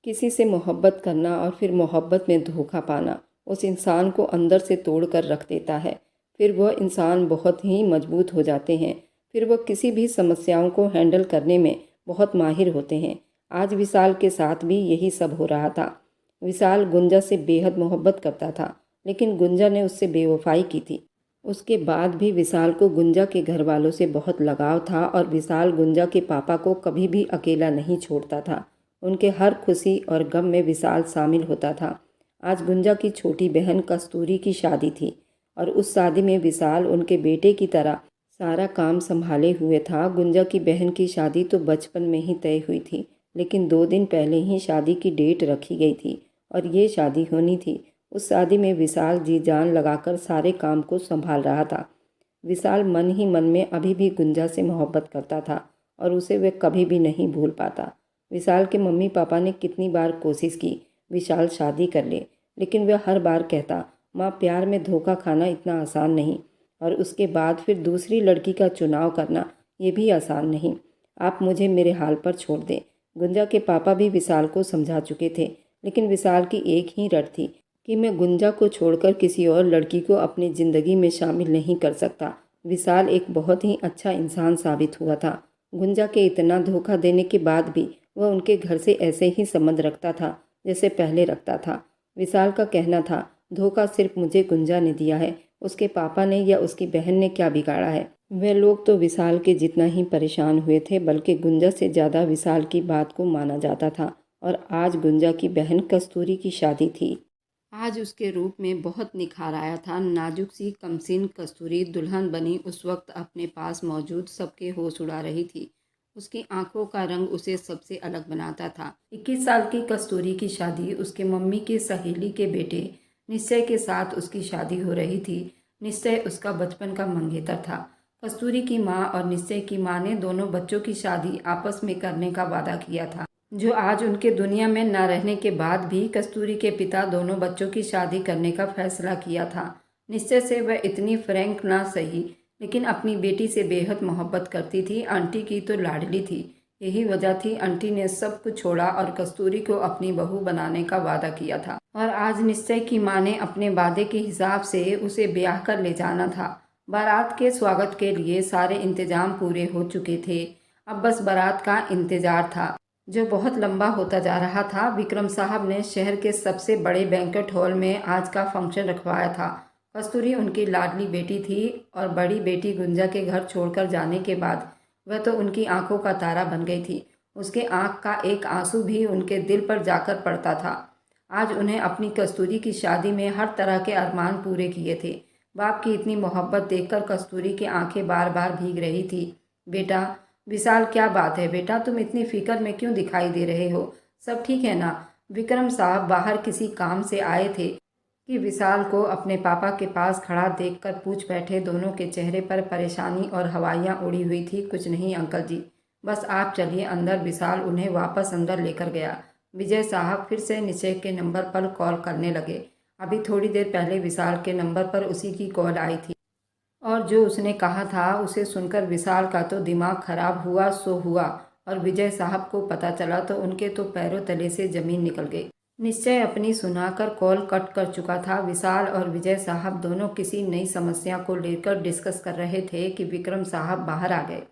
किसी से मोहब्बत करना और फिर मोहब्बत में धोखा पाना उस इंसान को अंदर से तोड़ कर रख देता है। फिर वह इंसान बहुत ही मजबूत हो जाते हैं। फिर वह किसी भी समस्याओं को हैंडल करने में बहुत माहिर होते हैं। आज विशाल के साथ भी यही सब हो रहा था। विशाल गुंजा से बेहद मोहब्बत करता था, लेकिन गुंजा ने उससे बेवफाई की थी। उसके बाद भी विशाल को गुंजा के घर वालों से बहुत लगाव था और विशाल गुंजा के पापा को कभी भी अकेला नहीं छोड़ता था। उनके हर खुशी और गम में विशाल शामिल होता था। आज गुंजा की छोटी बहन कस्तूरी की शादी थी और उस शादी में विशाल उनके बेटे की तरह सारा काम संभाले हुए था। गुंजा की बहन की शादी तो बचपन में ही तय हुई थी, लेकिन 2 दिन पहले ही शादी की डेट रखी गई थी और ये शादी होनी थी। उस शादी में विशाल जी जान लगाकर सारे काम को संभाल रहा था। विशाल मन ही मन में अभी भी गुंजा से मोहब्बत करता था और उसे वह कभी भी नहीं भूल पाता। विशाल के मम्मी पापा ने कितनी बार कोशिश की विशाल शादी कर ले, लेकिन वह हर बार कहता, माँ प्यार में धोखा खाना इतना आसान नहीं, और उसके बाद फिर दूसरी लड़की का चुनाव करना ये भी आसान नहीं। आप मुझे मेरे हाल पर छोड़ दें। गुंजा के पापा भी विशाल को समझा चुके थे, लेकिन विशाल की एक ही रट थी कि मैं गुंजा को छोड़कर किसी और लड़की को अपनी ज़िंदगी में शामिल नहीं कर सकता। विशाल एक बहुत ही अच्छा इंसान साबित हुआ था। गुंजा के इतना धोखा देने के बाद भी वह उनके घर से ऐसे ही संबंध रखता था जैसे पहले रखता था। विशाल का कहना था, धोखा सिर्फ मुझे गुंजा ने दिया है, उसके पापा ने या उसकी बहन ने क्या बिगाड़ा है। वे लोग तो विशाल के जितना ही परेशान हुए थे, बल्कि गुंजा से ज़्यादा विशाल की बात को माना जाता था। और आज गुंजा की बहन कस्तूरी की शादी थी। आज उसके रूप में बहुत निखार आया था। नाजुक सी कमसीन कस्तूरी दुल्हन बनी उस वक्त अपने पास मौजूद सबके होश उड़ा रही थी। उसकी आंखों का रंग उसे सबसे अलग बनाता था। 21 साल की कस्तूरी की शादी उसके मम्मी की सहेली के बेटे निश्चय के साथ उसकी शादी हो रही थी। निश्चय उसका बचपन का मंगेतर था। कस्तूरी की माँ और निश्चय की माँ ने दोनों बच्चों की शादी आपस में करने का वादा किया था, जो आज उनके दुनिया में न रहने के बाद भी कस्तूरी के पिता दोनों बच्चों की शादी करने का फैसला किया था। निश्चय से वह इतनी फ्रैंक ना सही, लेकिन अपनी बेटी से बेहद मोहब्बत करती थी। आंटी की तो लाडली थी। यही वजह थी आंटी ने सब कुछ छोड़ा और कस्तूरी को अपनी बहू बनाने का वादा किया था। और आज निश्चय की माँ ने अपने वादे के हिसाब से उसे ब्याह कर ले जाना था। बारात के स्वागत के लिए सारे इंतजाम पूरे हो चुके थे। अब बस बारात का इंतजार था, जो बहुत लंबा होता जा रहा था। विक्रम साहब ने शहर के सबसे बड़े बैंक्वेट हॉल में आज का फंक्शन रखवाया था। कस्तूरी उनकी लाडली बेटी थी और बड़ी बेटी गुंजा के घर छोड़कर जाने के बाद वह तो उनकी आंखों का तारा बन गई थी। उसके आंख का एक आंसू भी उनके दिल पर जाकर पड़ता था। आज उन्हें अपनी कस्तूरी की शादी में हर तरह के अरमान पूरे किए थे। बाप की इतनी मोहब्बत देखकर कस्तूरी की आंखें बार बार भीग रही थी। बेटा विशाल, क्या बात है बेटा, तुम इतनी फिक्र में क्यों दिखाई दे रहे हो? सब ठीक है ना? विक्रम साहब बाहर किसी काम से आए थे कि विशाल को अपने पापा के पास खड़ा देखकर पूछ बैठे। दोनों के चेहरे पर परेशानी और हवाइयाँ उड़ी हुई थी। कुछ नहीं अंकल जी, बस आप चलिए अंदर। विशाल उन्हें वापस अंदर लेकर गया। विजय साहब फिर से निश्चय के नंबर पर कॉल करने लगे। अभी थोड़ी देर पहले विशाल के नंबर पर उसी की कॉल आई थी और जो उसने कहा था उसे सुनकर विशाल का तो दिमाग खराब हुआ सो हुआ, और विजय साहब को पता चला तो उनके तो पैरों तले से जमीन निकल गई। निश्चय अपनी सुनाकर कॉल कट कर चुका था। विशाल और विजय साहब दोनों किसी नई समस्या को लेकर डिस्कस कर रहे थे कि विक्रम साहब बाहर आ गए।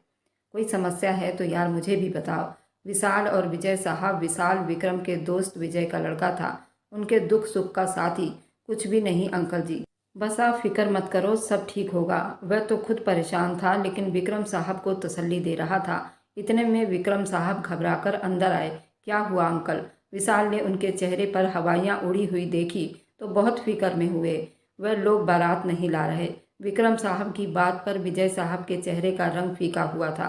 कोई समस्या है तो यार मुझे भी बताओ। विशाल और विजय साहब, विशाल विक्रम के दोस्त विजय का लड़का था, उनके दुख सुख का साथी। कुछ भी नहीं अंकल जी, बस आप फिक्र मत करो, सब ठीक होगा। वह तो खुद परेशान था, लेकिन विक्रम साहब को तसल्ली दे रहा था। इतने में विक्रम साहब घबराकर अंदर आए। क्या हुआ अंकल? विशाल ने उनके चेहरे पर हवाइयाँ उड़ी हुई देखी तो बहुत फिक्र में हुए। वह लोग बारात नहीं ला रहे। विक्रम साहब की बात पर विजय साहब के चेहरे का रंग फीका हुआ था।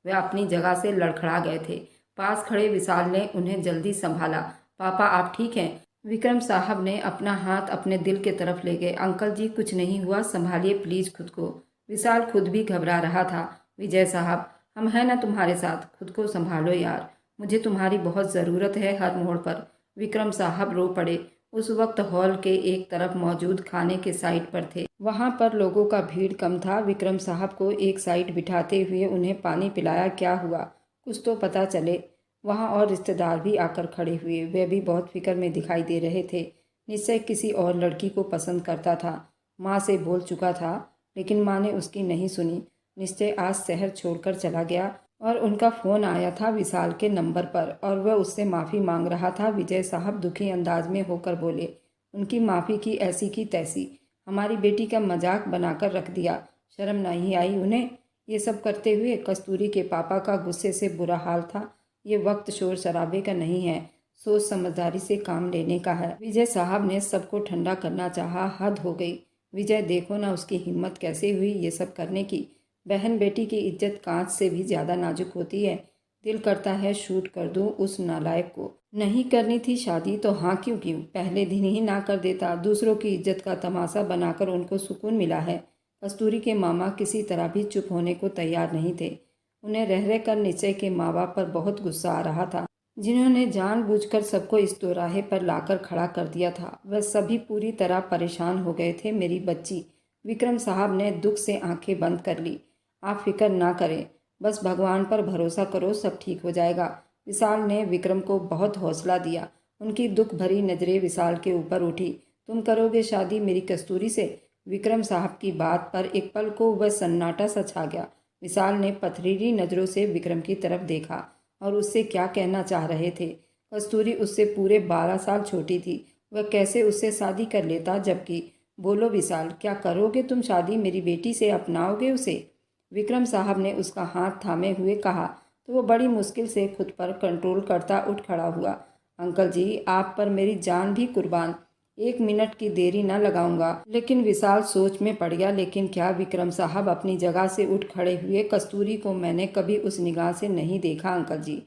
वह अपनी जगह से लड़खड़ा गए थे। पास खड़े विशाल ने उन्हें जल्दी संभाला। पापा आप ठीक हैं? विक्रम साहब ने अपना हाथ अपने दिल के तरफ ले गए। अंकल जी कुछ नहीं हुआ, संभालिए प्लीज़ खुद को। विशाल खुद भी घबरा रहा था। विजय साहब हम हैं ना तुम्हारे साथ, खुद को संभालो यार, मुझे तुम्हारी बहुत ज़रूरत है हर मोड़ पर। विक्रम साहब रो पड़े। उस वक्त हॉल के एक तरफ मौजूद खाने के साइड पर थे। वहाँ पर लोगों का भीड़ कम था। विक्रम साहब को एक साइड बिठाते हुए उन्हें पानी पिलाया। क्या हुआ, कुछ तो पता चले। वहाँ और रिश्तेदार भी आकर खड़े हुए। वे भी बहुत फिक्र में दिखाई दे रहे थे। निश्चय किसी और लड़की को पसंद करता था। माँ से बोल चुका था, लेकिन माँ ने उसकी नहीं सुनी। निश्चय आज शहर छोड़कर चला गया और उनका फ़ोन आया था विशाल के नंबर पर और वह उससे माफ़ी मांग रहा था। विजय साहब दुखी अंदाज में होकर बोले, उनकी माफ़ी की ऐसी की तैसी, हमारी बेटी का मजाक बनाकर रख दिया। शर्म नहीं आई उन्हें? ये सब करते हुए कस्तूरी के पापा का गुस्से से बुरा हाल था। ये वक्त शोर शराबे का नहीं है, सोच समझदारी से काम लेने का है। विजय साहब ने सबको ठंडा करना चाहा। हद हो गई। विजय देखो ना उसकी हिम्मत कैसे हुई ये सब करने की। बहन बेटी की इज्जत कांच से भी ज़्यादा नाजुक होती है। दिल करता है शूट कर दूं उस नालायक को। नहीं करनी थी शादी तो हाँ क्यों पहले दिन ही ना कर देता। दूसरों की इज्जत का तमाशा बनाकर उनको सुकून मिला है। कस्तूरी के मामा किसी तरह भी चुप होने को तैयार नहीं थे। उन्हें रह रह कर निश्चय के माँ बाप पर बहुत गुस्सा आ रहा था, जिन्होंने जानबूझकर सबको इस दोराहे पर लाकर खड़ा कर दिया था। वह सभी पूरी तरह परेशान हो गए थे। मेरी बच्ची, विक्रम साहब ने दुख से आंखें बंद कर ली। आप फिक्र ना करें, बस भगवान पर भरोसा करो, सब ठीक हो जाएगा। विशाल ने विक्रम को बहुत हौसला दिया। उनकी दुख भरी नज़रें विशाल के ऊपर उठी। तुम करोगे शादी मेरी कस्तूरी से? विक्रम साहब की बात पर एक पल को वह सन्नाटा सा छा गया। विशाल ने पथरीली नज़रों से विक्रम की तरफ देखा और उससे क्या कहना चाह रहे थे। कस्तूरी उससे पूरे 12 साल छोटी थी। वह कैसे उससे शादी कर लेता? जबकि बोलो विशाल, क्या करोगे तुम शादी मेरी बेटी से? अपनाओगे उसे? विक्रम साहब ने उसका हाथ थामे हुए कहा तो वो बड़ी मुश्किल से खुद पर कंट्रोल करता उठ खड़ा हुआ। अंकल जी, आप पर मेरी जान भी कुर्बान, 1 मिनट की देरी न लगाऊंगा। लेकिन विशाल सोच में पड़ गया। लेकिन क्या? विक्रम साहब अपनी जगह से उठ खड़े हुए। कस्तूरी को मैंने कभी उस निगाह से नहीं देखा अंकल जी।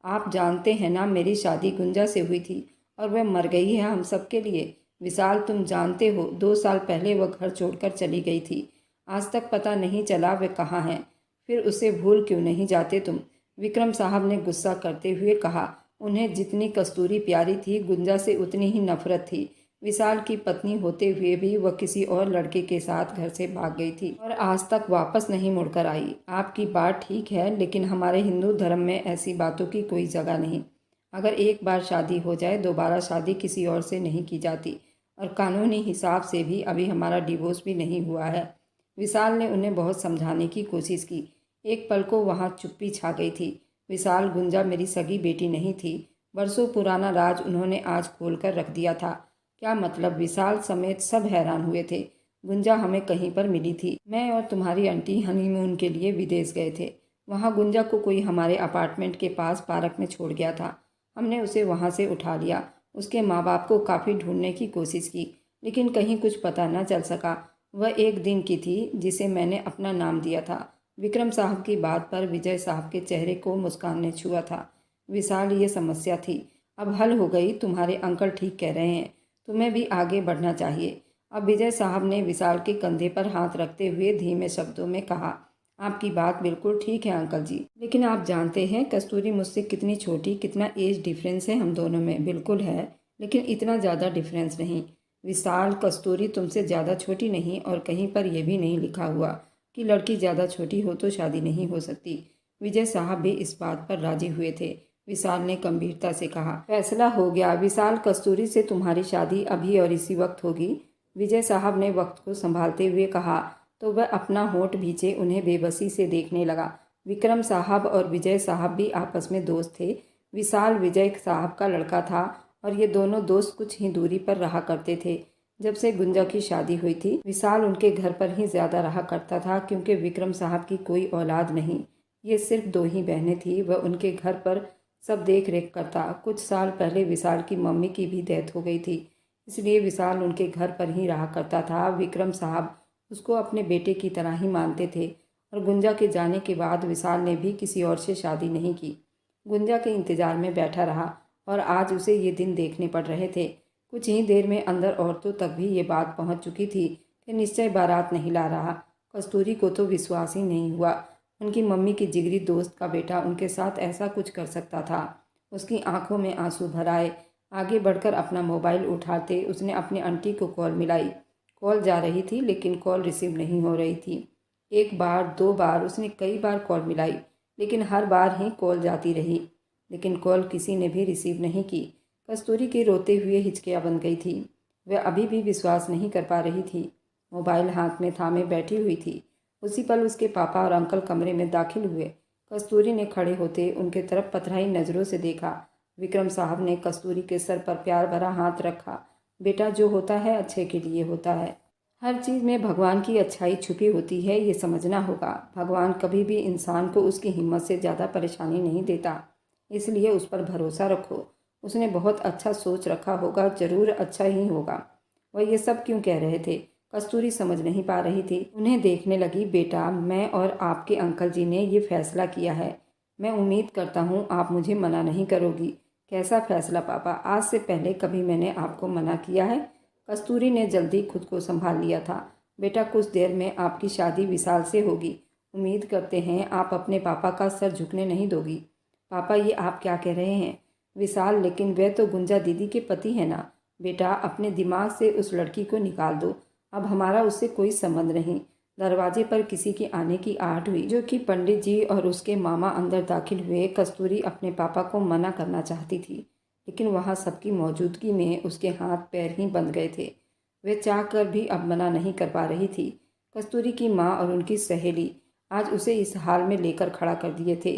आप जानते हैं ना, मेरी शादी गुंजा से हुई थी और वह मर गई है हम सबके लिए। विशाल, तुम जानते हो 2 साल पहले वह घर छोड़कर चली गई थी। आज तक पता नहीं चला वे कहाँ हैं। फिर उसे भूल क्यों नहीं जाते तुम? विक्रम साहब ने गुस्सा करते हुए कहा। उन्हें जितनी कस्तूरी प्यारी थी, गुंजा से उतनी ही नफरत थी। विशाल की पत्नी होते हुए भी वह किसी और लड़के के साथ घर से भाग गई थी और आज तक वापस नहीं मुड़कर आई। आपकी बात ठीक है, लेकिन हमारे हिंदू धर्म में ऐसी बातों की कोई जगह नहीं। अगर एक बार शादी हो जाए, दोबारा शादी किसी और से नहीं की जाती और कानूनी हिसाब से भी अभी हमारा डिवोर्स भी नहीं हुआ है। विशाल ने उन्हें बहुत समझाने की कोशिश की। एक पल को वहाँ चुप्पी छा गई थी। विशाल, गुंजा मेरी सगी बेटी नहीं थी। बरसों पुराना राज उन्होंने आज खोल कर रख दिया था। क्या मतलब? विशाल समेत सब हैरान हुए थे। गुंजा हमें कहीं पर मिली थी। मैं और तुम्हारी आंटी हनीमून के लिए विदेश गए थे। वहाँ गुंजा को कोई हमारे अपार्टमेंट के पास पार्क में छोड़ गया था। हमने उसे वहाँ से उठा लिया। उसके माँ बाप को काफ़ी ढूंढने की कोशिश की, लेकिन कहीं कुछ पता न चल सका। वह एक दिन की थी जिसे मैंने अपना नाम दिया था। विक्रम साहब की बात पर विजय साहब के चेहरे को मुस्कान ने छुआ था। विशाल, ये समस्या थी, अब हल हो गई। तुम्हारे अंकल ठीक कह रहे हैं, तुम्हें भी आगे बढ़ना चाहिए। अब विजय साहब ने विशाल के कंधे पर हाथ रखते हुए धीमे शब्दों में कहा, आपकी बात बिल्कुल ठीक है अंकल जी, लेकिन आप जानते हैं कस्तूरी मुझसे कितनी छोटी, कितना एज डिफरेंस है हम दोनों में। बिल्कुल है, लेकिन इतना ज़्यादा डिफरेंस नहीं। विशाल, कस्तूरी तुमसे ज़्यादा छोटी नहीं और कहीं पर यह भी नहीं लिखा हुआ कि लड़की ज़्यादा छोटी हो तो शादी नहीं हो सकती। विजय साहब भी इस बात पर राजी हुए थे। विशाल ने गंभीरता से कहा, फैसला हो गया विशाल, कस्तूरी से तुम्हारी शादी अभी और इसी वक्त होगी। विजय साहब ने वक्त को संभालते हुए कहा तो वह अपना होंठ भींचे उन्हें बेबसी से देखने लगा। विक्रम साहब और विजय साहब भी आपस में दोस्त थे। विशाल विजय साहब का लड़का था और ये दोनों दोस्त कुछ ही दूरी पर रहा करते थे। जब से गुंजा की शादी हुई थी, विशाल उनके घर पर ही ज़्यादा रहा करता था, क्योंकि विक्रम साहब की कोई औलाद नहीं, ये सिर्फ 2 ही बहनें थी। वह उनके घर पर सब देख रेख करता। कुछ साल पहले विशाल की मम्मी की भी डेथ हो गई थी, इसलिए विशाल उनके घर पर ही रहा करता था। विक्रम साहब उसको अपने बेटे की तरह ही मानते थे और गुंजा के जाने के बाद विशाल ने भी किसी और से शादी नहीं की। गुंजा के इंतज़ार में बैठा रहा और आज उसे ये दिन देखने पड़ रहे थे। कुछ ही देर में अंदर औरतों तक भी ये बात पहुंच चुकी थी कि निश्चय बारात नहीं ला रहा। कस्तूरी को तो विश्वास ही नहीं हुआ उनकी मम्मी की जिगरी दोस्त का बेटा उनके साथ ऐसा कुछ कर सकता था। उसकी आंखों में आंसू भर आए। आगे बढ़कर अपना मोबाइल उठाते उसने अपनी आंटी को कॉल मिलाई। कॉल जा रही थी लेकिन कॉल रिसीव नहीं हो रही थी। 1 बार 2 बार उसने कई बार कॉल मिलाई, लेकिन हर बार ही कॉल जाती रही। लेकिन कॉल किसी ने भी रिसीव नहीं की। कस्तूरी की रोते हुए हिचकियाँ बन गई थी। वह अभी भी विश्वास नहीं कर पा रही थी। मोबाइल हाथ में थामे बैठी हुई थी। उसी पल उसके पापा और अंकल कमरे में दाखिल हुए। कस्तूरी ने खड़े होते उनके तरफ पथराई नज़रों से देखा। विक्रम साहब ने कस्तूरी के सर पर प्यार भरा हाथ रखा। बेटा, जो होता है अच्छे के लिए होता है। हर चीज़ में भगवान की अच्छाई छुपी होती है, ये समझना होगा। भगवान कभी भी इंसान को उसकी हिम्मत से ज़्यादा परेशानी नहीं देता, इसलिए उस पर भरोसा रखो। उसने बहुत अच्छा सोच रखा होगा, ज़रूर अच्छा ही होगा। वह ये सब क्यों कह रहे थे? कस्तूरी समझ नहीं पा रही थी। उन्हें देखने लगी। बेटा, मैं और आपके अंकल जी ने ये फैसला किया है। मैं उम्मीद करता हूँ आप मुझे मना नहीं करोगी। कैसा फैसला पापा? आज से पहले कभी मैंने आपको मना किया है? कस्तूरी ने जल्दी खुद को संभाल लिया था। बेटा, कुछ देर में आपकी शादी विशाल से होगी। उम्मीद करते हैं आप अपने पापा का सर झुकने नहीं दोगी। पापा, ये आप क्या कह रहे हैं? विशाल, लेकिन वह तो गुंजा दीदी के पति है ना। बेटा, अपने दिमाग से उस लड़की को निकाल दो। अब हमारा उससे कोई संबंध नहीं। दरवाजे पर किसी के आने की आहट हुई, जो कि पंडित जी और उसके मामा अंदर दाखिल हुए। कस्तूरी अपने पापा को मना करना चाहती थी, लेकिन वहाँ सबकी मौजूदगी में उसके हाथ पैर ही बंध गए थे। वे चाह कर भी अब मना नहीं कर पा रही थी। कस्तूरी की माँ और उनकी सहेली आज उसे इस हाल में लेकर खड़ा कर दिए थे।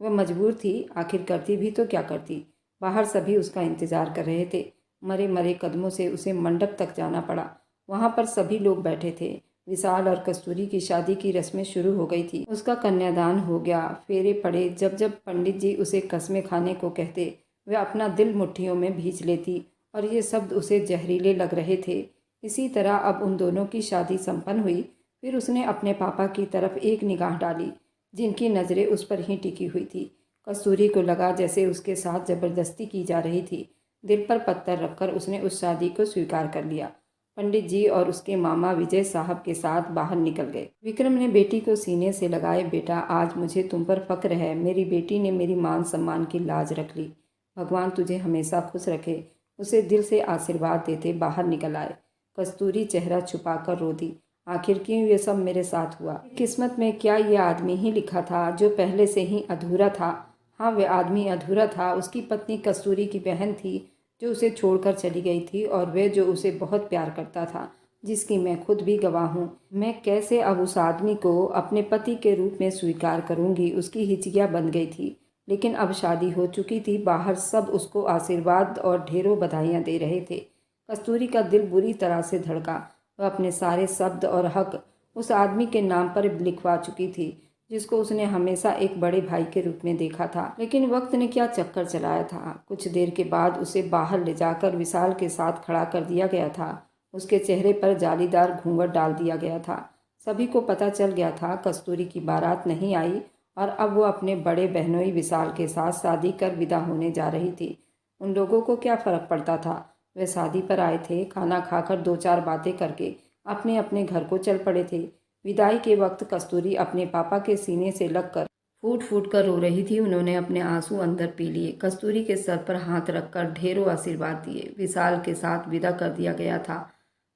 वह मजबूर थी, आखिर करती भी तो क्या करती। बाहर सभी उसका इंतजार कर रहे थे। मरे मरे कदमों से उसे मंडप तक जाना पड़ा। वहाँ पर सभी लोग बैठे थे। विशाल और कस्तूरी की शादी की रस्में शुरू हो गई थी। उसका कन्यादान हो गया, फेरे पड़े। जब जब पंडित जी उसे कस्में खाने को कहते, वह अपना दिल मुट्ठियों में भींच लेती और ये शब्द उसे जहरीले लग रहे थे। इसी तरह अब उन दोनों की शादी संपन्न हुई। फिर उसने अपने पापा की तरफ एक निगाह डाली, जिनकी नज़रें उस पर ही टिकी हुई थी। कस्तूरी को लगा जैसे उसके साथ ज़बरदस्ती की जा रही थी। दिल पर पत्थर रखकर उसने उस शादी को स्वीकार कर लिया। पंडित जी और उसके मामा विजय साहब के साथ बाहर निकल गए। विक्रम ने बेटी को सीने से लगाए। बेटा, आज मुझे तुम पर फक्र है। मेरी बेटी ने मेरी मान सम्मान की लाज रख ली। भगवान तुझे हमेशा खुश रखे। उसे दिल से आशीर्वाद देते बाहर निकल आए। कस्तूरी चेहरा छुपाकर रो दी। आखिर क्यों ये सब मेरे साथ हुआ? किस्मत में क्या ये आदमी ही लिखा था जो पहले से ही अधूरा था? हाँ, वह आदमी अधूरा था। उसकी पत्नी कस्तूरी की बहन थी, जो उसे छोड़कर चली गई थी, और वह जो उसे बहुत प्यार करता था, जिसकी मैं खुद भी गवाह हूँ। मैं कैसे अब उस आदमी को अपने पति के रूप में स्वीकार करूँगी? उसकी हिचकियाँ बन गई थी। लेकिन अब शादी हो चुकी थी। बाहर सब उसको आशीर्वाद और ढेरों बधाइयाँ दे रहे थे। कस्तूरी का दिल बुरी तरह से धड़का। वह अपने सारे शब्द और हक उस आदमी के नाम पर लिखवा चुकी थी, जिसको उसने हमेशा एक बड़े भाई के रूप में देखा था। लेकिन वक्त ने क्या चक्कर चलाया था। कुछ देर के बाद उसे बाहर ले जाकर विशाल के साथ खड़ा कर दिया गया था। उसके चेहरे पर जालीदार घूंघट डाल दिया गया था। सभी को पता चल गया था कस्तूरी की बारात नहीं आई और अब वो अपने बड़े बहनोई विशाल के साथ शादी कर विदा होने जा रही थी। उन लोगों को क्या फ़र्क पड़ता था? वे शादी पर आए थे। खाना खाकर दो चार बातें करके अपने अपने घर को चल पड़े थे। विदाई के वक्त कस्तूरी अपने पापा के सीने से लगकर फूट फूट कर रो रही थी। उन्होंने अपने आंसू अंदर पी लिए। कस्तूरी के सर पर हाथ रखकर ढेरों आशीर्वाद दिए। विशाल के साथ विदा कर दिया गया था।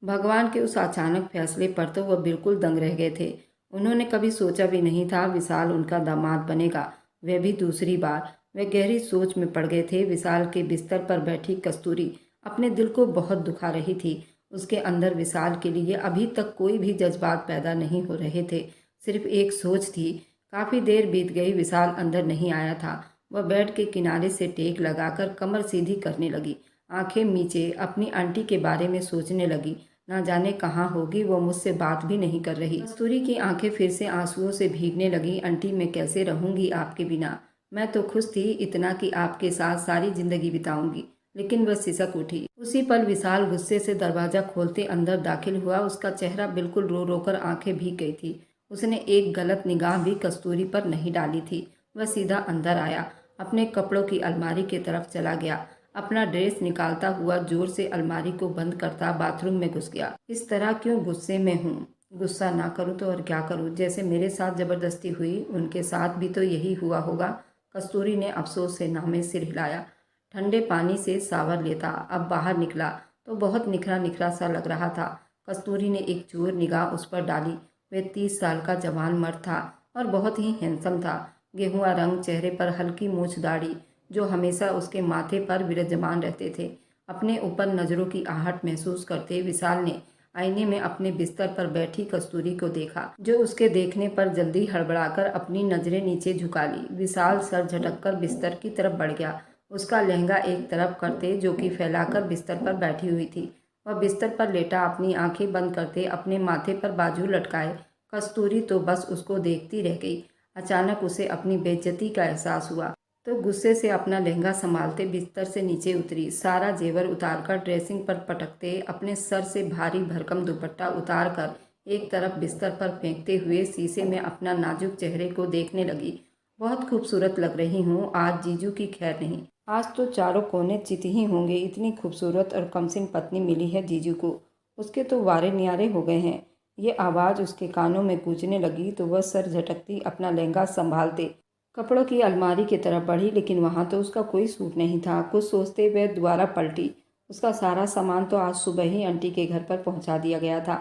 भगवान के उस अचानक फैसले पर तो वह बिल्कुल दंग रह गए थे। उन्होंने कभी सोचा भी नहीं था विशाल उनका दामाद बनेगा, वह भी दूसरी बार। वे गहरी सोच में पड़ गए थे। विशाल के बिस्तर पर बैठी कस्तूरी अपने दिल को बहुत दुखा रही थी। उसके अंदर विशाल के लिए अभी तक कोई भी जज्बात पैदा नहीं हो रहे थे, सिर्फ एक सोच थी। काफ़ी देर बीत गई, विशाल अंदर नहीं आया था। वह बेड के किनारे से टेक लगाकर कमर सीधी करने लगी, आंखें मींचे अपनी आंटी के बारे में सोचने लगी। ना जाने कहाँ होगी, वो मुझसे बात भी नहीं कर रही। कस्तूरी की आंखें फिर से आंसुओं से भीगने लगी। आंटी, मैं कैसे रहूंगी आपके बिना? मैं तो खुश थी इतना कि आपके साथ सारी जिंदगी बिताऊंगी, लेकिन वह सिसक उठी। उसी पल विशाल गुस्से से दरवाजा खोलते अंदर दाखिल हुआ। उसका चेहरा बिल्कुल रो रो कर आंखें भीग गई थी। उसने एक गलत निगाह भी कस्तूरी पर नहीं डाली थी। वह सीधा अंदर आया, अपने कपड़ों की अलमारी की तरफ चला गया। अपना ड्रेस निकालता हुआ जोर से अलमारी को बंद करता बाथरूम में घुस गया। इस तरह क्यों गुस्से में हूँ? गुस्सा ना करूँ तो और क्या करूँ? जैसे मेरे साथ जबरदस्ती हुई, उनके साथ भी तो यही हुआ होगा। कस्तूरी ने अफसोस से नामे सिर हिलाया। ठंडे पानी से सावर लेता। अब बाहर निकला तो बहुत निखरा निखरा सा लग रहा था। कस्तूरी ने एक चोर निगाह उस पर डाली। वह 30 साल का जवान मर्द था और बहुत ही हैंडसम था। गेहुआ रंग, चेहरे पर हल्की मूछ दाढ़ी, जो हमेशा उसके माथे पर विराजमान रहते थे। अपने ऊपर नज़रों की आहट महसूस करते विशाल ने आईने में अपने बिस्तर पर बैठी कस्तूरी को देखा, जो उसके देखने पर जल्दी हड़बड़ाकर अपनी नज़रें नीचे झुका ली। विशाल सर झटककर बिस्तर की तरफ बढ़ गया, उसका लहंगा एक तरफ करते जो कि फैलाकर बिस्तर पर बैठी हुई थी। वह बिस्तर पर लेटा अपनी आंखें बंद करते अपने माथे पर बाजू लटकाए। कस्तूरी तो बस उसको देखती रह गई। अचानक उसे अपनी बेइज्जती का एहसास हुआ, तो गुस्से से अपना लहंगा संभालते बिस्तर से नीचे उतरी। सारा जेवर उतारकर ड्रेसिंग पर पटकते अपने सर से भारी भरकम दुपट्टा उतारकर एक तरफ बिस्तर पर फेंकते हुए शीशे में अपना नाजुक चेहरे को देखने लगी। बहुत खूबसूरत लग रही हूँ आज, जीजू की खैर नहीं। आज तो चारों कोने चित ही होंगे, इतनी खूबसूरत और कमसिन पत्नी मिली है जीजू को। उसके तो वारे न्यारे हो गए हैं। ये आवाज़ उसके कानों में गूंजने लगी तो वह सर झटकती अपना लहंगा संभालते कपड़ों की अलमारी की तरफ बढ़ी, लेकिन वहाँ तो उसका कोई सूट नहीं था। कुछ सोचते हुए दोबारा पलटी। उसका सारा सामान तो आज सुबह ही आंटी के घर पर पहुँचा दिया गया था।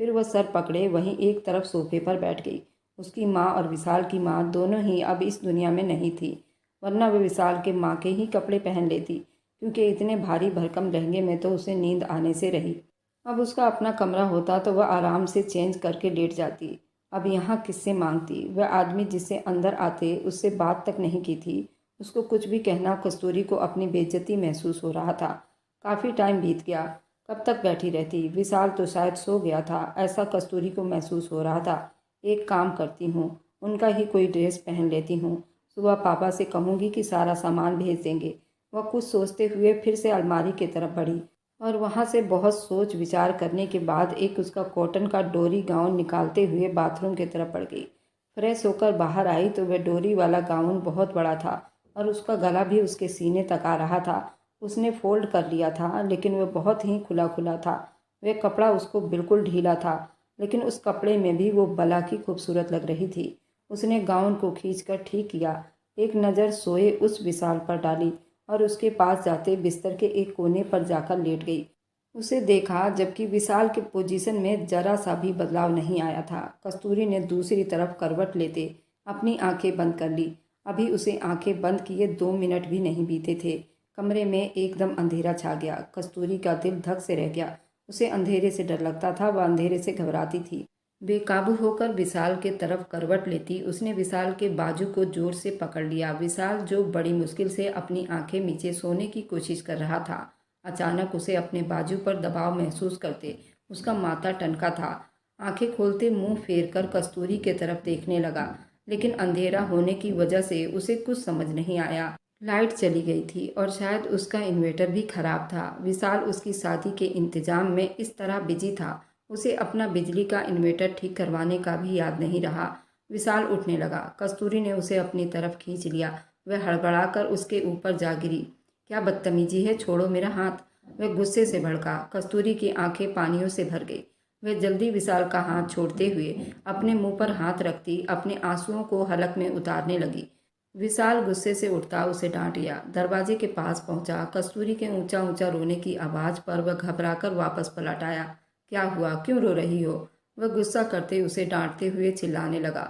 फिर वह सर पकड़े वहीं एक तरफ सोफे पर बैठ गई। उसकी माँ और विशाल की माँ दोनों ही अब इस दुनिया में नहीं थी, वरना वह विशाल के माँ के ही कपड़े पहन लेती, क्योंकि इतने भारी भरकम लहंगे में तो उसे नींद आने से रही। अब उसका अपना कमरा होता तो वह आराम से चेंज करके लेट जाती। अब यहाँ किससे मांगती? वह आदमी जिससे अंदर आते उससे बात तक नहीं की थी। उसको कुछ भी कहना कस्तूरी को अपनी बेइज्जती महसूस हो रहा था। काफ़ी टाइम बीत गया, कब तक बैठी रहती? विशाल तो शायद सो गया था, ऐसा कस्तूरी को महसूस हो रहा था। एक काम करती हूँ, उनका ही कोई ड्रेस पहन लेती हूँ। सुबह पापा से कहूँगी कि सारा सामान भेज देंगे। वह कुछ सोचते हुए फिर से अलमारी की तरफ बढ़ी और वहाँ से बहुत सोच विचार करने के बाद एक उसका कॉटन का डोरी गाउन निकालते हुए बाथरूम की तरफ बढ़ गई। फ्रेश होकर बाहर आई तो वह डोरी वाला गाउन बहुत बड़ा था और उसका गला भी उसके सीने तक आ रहा था। उसने फोल्ड कर लिया था, लेकिन वह बहुत ही खुला खुला था। वह कपड़ा उसको बिल्कुल ढीला था, लेकिन उस कपड़े में भी वो बला की खूबसूरत लग रही थी। उसने गाउन को खींचकर ठीक किया, एक नज़र सोए उस विशाल पर डाली और उसके पास जाते बिस्तर के एक कोने पर जाकर लेट गई। उसे देखा, जबकि विशाल के पोजीशन में जरा सा भी बदलाव नहीं आया था। कस्तूरी ने दूसरी तरफ करवट लेते अपनी आंखें बंद कर ली। अभी उसे आंखें बंद किए 2 मिनट भी नहीं बीते थे, कमरे में एकदम अंधेरा छा गया। कस्तूरी का दिल धक से रह गया। उसे अंधेरे से डर लगता था, वह अंधेरे से घबराती थी। बेकाबू होकर विशाल के तरफ करवट लेती उसने विशाल के बाजू को जोर से पकड़ लिया। विशाल, जो बड़ी मुश्किल से अपनी आंखें मीचे सोने की कोशिश कर रहा था, अचानक उसे अपने बाजू पर दबाव महसूस करते उसका माथा टनका था। आंखें खोलते मुंह फेर कर कस्तूरी के तरफ देखने लगा, लेकिन अंधेरा होने की वजह से उसे कुछ समझ नहीं आया। लाइट चली गई थी और शायद उसका इन्वर्टर भी खराब था। विशाल उसकी शादी के इंतजाम में इस तरह बिजी था, उसे अपना बिजली का इन्वर्टर ठीक करवाने का भी याद नहीं रहा। विशाल उठने लगा। कस्तूरी ने उसे अपनी तरफ खींच लिया। वह हड़बड़ाकर उसके ऊपर जा गिरी। क्या बदतमीजी है, छोड़ो मेरा हाथ। वह गुस्से से भड़का। कस्तूरी की आंखें पानियों से भर गई। वह जल्दी विशाल का हाथ छोड़ते हुए अपने मुंह पर हाथ रखती अपने आंसुओं को हलक में उतारने लगी। विशाल गुस्से से उठता उसे डांट दिया। दरवाजे के पास पहुंचा। कस्तूरी के ऊंचा ऊंचा रोने की आवाज़ पर वह घबराकर वापस पलट आया। क्या हुआ, क्यों रो रही हो? वह गुस्सा करते उसे डांटते हुए चिल्लाने लगा।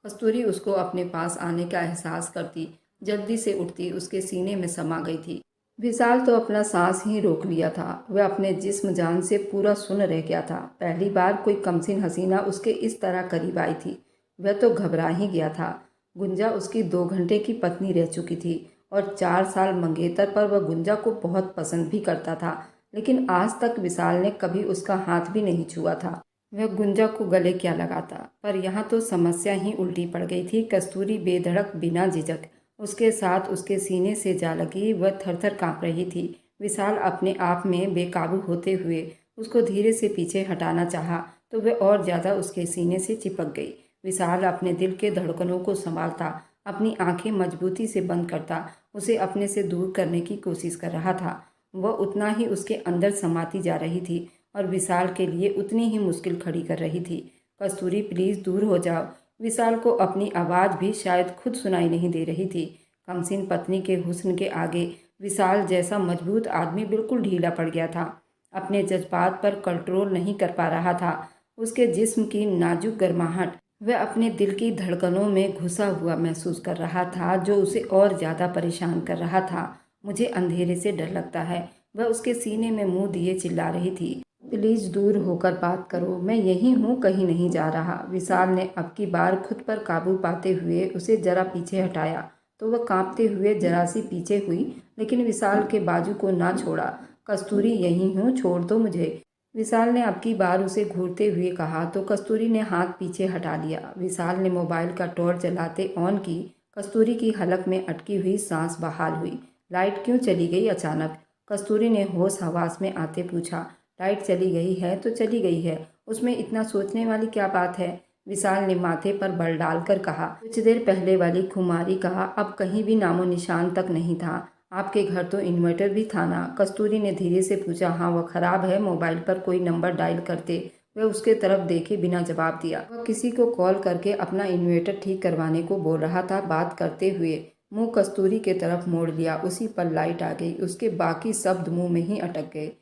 कस्तूरी उसको अपने पास आने का एहसास करती जल्दी से उठती उसके सीने में समा गई थी। विशाल तो अपना सांस ही रोक लिया था। वह अपने जिस्म जान से पूरा सुन्न रह गया था। पहली बार कोई कमसिन हसीना उसके इस तरह करीब आई थी। वह तो घबरा ही गया था। गुंजा उसकी 2 घंटे की पत्नी रह चुकी थी और 4 साल मंगेतर पर वह गुंजा को बहुत पसंद भी करता था, लेकिन आज तक विशाल ने कभी उसका हाथ भी नहीं छुआ था। वह गुंजा को गले क्या लगाता, पर यहाँ तो समस्या ही उल्टी पड़ गई थी। कस्तूरी बेधड़क बिना झिझक उसके साथ उसके सीने से जा लगी। वह थरथर कांप रही थी। विशाल अपने आप में बेकाबू होते हुए उसको धीरे से पीछे हटाना चाहा तो वह और ज़्यादा उसके सीने से चिपक गई। विशाल अपने दिल के धड़कनों को संभालता, अपनी आंखें मजबूती से बंद करता उसे अपने से दूर करने की कोशिश कर रहा था। वह उतना ही उसके अंदर समाती जा रही थी और विशाल के लिए उतनी ही मुश्किल खड़ी कर रही थी। कस्तूरी, प्लीज़ दूर हो जाओ। विशाल को अपनी आवाज़ भी शायद खुद सुनाई नहीं दे रही थी। कमसिन पत्नी के हुस्न के आगे विशाल जैसा मजबूत आदमी बिल्कुल ढीला पड़ गया था। अपने जज्बात पर कंट्रोल नहीं कर पा रहा था। उसके जिस्म की नाजुक गर्माहट वह अपने दिल की धड़कनों में घुसा हुआ महसूस कर रहा था, जो उसे और ज़्यादा परेशान कर रहा था। मुझे अंधेरे से डर लगता है, वह उसके सीने में मुंह दिए चिल्ला रही थी। प्लीज़ दूर होकर बात करो, मैं यहीं हूँ, कहीं नहीं जा रहा। विशाल ने अब की बार खुद पर काबू पाते हुए उसे जरा पीछे हटाया तो वह कांपते हुए जरा सी पीछे हुई, लेकिन विशाल के बाजू को ना छोड़ा। कस्तूरी, यहीं हूँ, छोड़ दो मुझे। विशाल ने अब की बार उसे घूरते हुए कहा तो कस्तूरी ने हाथ पीछे हटा लिया। विशाल ने मोबाइल का टॉर्च जलाते ऑन की। कस्तूरी की हलक में अटकी हुई सांस बहाल हुई। लाइट क्यों चली गई अचानक? कस्तूरी ने होश हवास में आते पूछा। लाइट चली गई है तो चली गई है, उसमें इतना सोचने वाली क्या बात है? विशाल ने माथे पर बल डालकर कहा। कुछ देर पहले वाली खुमारी का अब कहीं भी नामो निशान तक नहीं था। आपके घर तो इन्वर्टर भी था ना? कस्तूरी ने धीरे से पूछा। हाँ, वह खराब है, मोबाइल पर कोई नंबर डायल करते वह उसके तरफ देखे बिना जवाब दिया। वह किसी को कॉल करके अपना इन्वर्टर ठीक करवाने को बोल रहा था। बात करते हुए मुंह कस्तूरी के तरफ मोड़ लिया। उसी पर लाइट आ गई। उसके बाकी शब्द मुंह में ही अटक गए।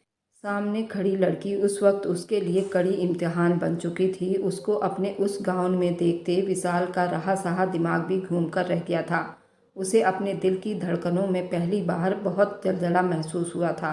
सामने खड़ी लड़की उस वक्त उसके लिए कड़ी इम्तिहान बन चुकी थी। उसको अपने उस गाउन में देखते विशाल का रहा सहा दिमाग भी घूम कर रह गया था। उसे अपने दिल की धड़कनों में पहली बार बहुत जलजला महसूस हुआ था।